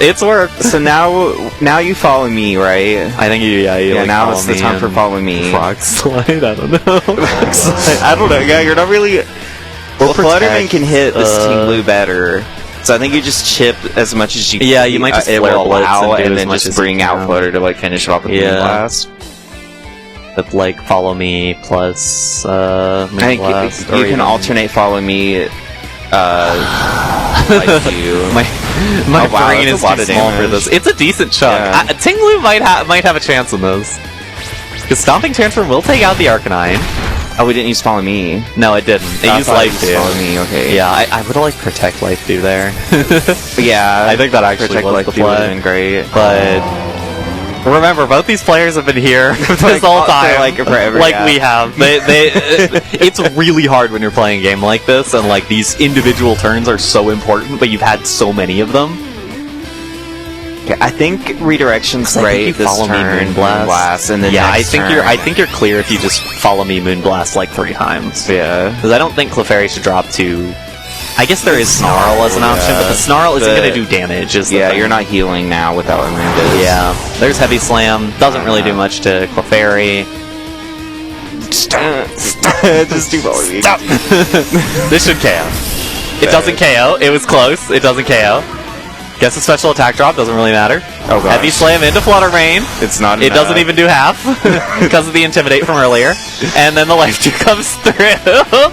[SPEAKER 1] It's worked.
[SPEAKER 2] So now you follow me, right?
[SPEAKER 1] I think you like
[SPEAKER 2] now
[SPEAKER 1] follow
[SPEAKER 2] it's the
[SPEAKER 1] me
[SPEAKER 2] time for
[SPEAKER 1] and
[SPEAKER 2] follow me.
[SPEAKER 1] Frog Slide. I don't know.
[SPEAKER 2] I don't know. Yeah, you're not really. Well, Flutterman can hit this Team Blue better. So I think you just chip as much as you can.
[SPEAKER 1] Yeah, you might just
[SPEAKER 2] it
[SPEAKER 1] Flare
[SPEAKER 2] will
[SPEAKER 1] Blitz
[SPEAKER 2] allow,
[SPEAKER 1] and do
[SPEAKER 2] and
[SPEAKER 1] as
[SPEAKER 2] then
[SPEAKER 1] much
[SPEAKER 2] just
[SPEAKER 1] as you
[SPEAKER 2] bring
[SPEAKER 1] can.
[SPEAKER 2] out Flutter to like finish it off with
[SPEAKER 1] Yeah.
[SPEAKER 2] Blast.
[SPEAKER 1] But like follow me plus
[SPEAKER 2] I think
[SPEAKER 1] Moonblast, or
[SPEAKER 2] you can
[SPEAKER 1] even-
[SPEAKER 2] alternate follow me. Like you.
[SPEAKER 1] My
[SPEAKER 2] Oh, wow,
[SPEAKER 1] brain
[SPEAKER 2] that's
[SPEAKER 1] is
[SPEAKER 2] a lot
[SPEAKER 1] too
[SPEAKER 2] of
[SPEAKER 1] small for
[SPEAKER 2] damage.
[SPEAKER 1] this. It's a decent chunk.
[SPEAKER 2] Yeah.
[SPEAKER 1] Tinglu might have a chance in this. Because Stomping Tantrum will take out the Arcanine.
[SPEAKER 2] Oh, we didn't use follow me.
[SPEAKER 1] No, it didn't. It
[SPEAKER 2] I
[SPEAKER 1] used
[SPEAKER 2] thought
[SPEAKER 1] Life Dew.
[SPEAKER 2] Follow me. Okay.
[SPEAKER 1] Yeah, I would have liked Protect Life Dew there.
[SPEAKER 2] But yeah.
[SPEAKER 1] I think that actually
[SPEAKER 2] Protect
[SPEAKER 1] was
[SPEAKER 2] Life
[SPEAKER 1] the
[SPEAKER 2] Dew would have
[SPEAKER 1] play.
[SPEAKER 2] been great.
[SPEAKER 1] But remember, both these players have been here this whole
[SPEAKER 2] for,
[SPEAKER 1] time,
[SPEAKER 2] like, forever,
[SPEAKER 1] like
[SPEAKER 2] yeah.
[SPEAKER 1] we have. It's really hard when you're playing a game like this, and like these individual turns are so important, but you've had so many of them.
[SPEAKER 2] Okay, I think redirection's
[SPEAKER 1] I think
[SPEAKER 2] great
[SPEAKER 1] you
[SPEAKER 2] this
[SPEAKER 1] follow me
[SPEAKER 2] turn.
[SPEAKER 1] Moonblast.
[SPEAKER 2] And then
[SPEAKER 1] Yeah,
[SPEAKER 2] next
[SPEAKER 1] I
[SPEAKER 2] turn-
[SPEAKER 1] think you're clear if you just follow me Moonblast like 3 times.
[SPEAKER 2] Yeah.
[SPEAKER 1] Because I don't think Clefairy should drop to. I guess there is Snarl as an option, but the Snarl isn't
[SPEAKER 2] But-
[SPEAKER 1] going to do damage. Is the
[SPEAKER 2] Yeah,
[SPEAKER 1] thing.
[SPEAKER 2] you're not healing now without Amoongus.
[SPEAKER 1] Yeah, there's Heavy Slam. Doesn't really do much to Clefairy.
[SPEAKER 2] Just do follow me.
[SPEAKER 1] Stop. This should KO. It doesn't KO. It was close. It doesn't KO. Guess a special attack drop. Doesn't really matter.
[SPEAKER 2] Oh, gosh.
[SPEAKER 1] Heavy Slam into Flutter Mane.
[SPEAKER 2] It's not
[SPEAKER 1] It
[SPEAKER 2] enough.
[SPEAKER 1] doesn't even do half because of the Intimidate from earlier. And then the Life Dew comes through.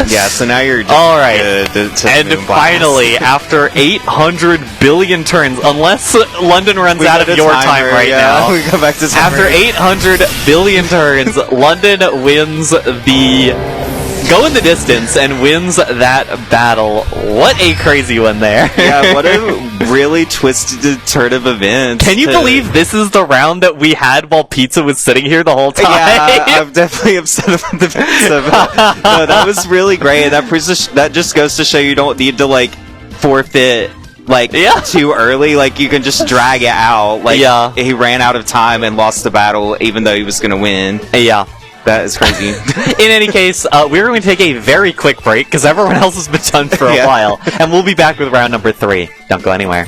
[SPEAKER 2] Yeah, so now you're just
[SPEAKER 1] All right.
[SPEAKER 2] to
[SPEAKER 1] And
[SPEAKER 2] Moonblast.
[SPEAKER 1] finally, after 800 billion turns, unless London runs
[SPEAKER 2] We
[SPEAKER 1] out
[SPEAKER 2] go
[SPEAKER 1] of
[SPEAKER 2] to
[SPEAKER 1] your
[SPEAKER 2] timer,
[SPEAKER 1] time right
[SPEAKER 2] yeah,
[SPEAKER 1] now.
[SPEAKER 2] we go back to timer.
[SPEAKER 1] After 800 billion turns, London wins the go in the distance and wins that battle. What a crazy one there.
[SPEAKER 2] Yeah, what a really twisted turn of events.
[SPEAKER 1] Can you believe this is the round that we had while Pizza was sitting here the whole time?
[SPEAKER 2] Yeah, I'm definitely upset about the pizza. But no, that was really great. And that just goes to show you don't need to like forfeit too early. Like you can just drag it out. Like he ran out of time and lost the battle, even though he was going to win.
[SPEAKER 1] Yeah.
[SPEAKER 2] That is crazy.
[SPEAKER 1] In any case, we're going to take a very quick break because everyone else has been done for a while. And we'll be back with round number 3. Don't go anywhere.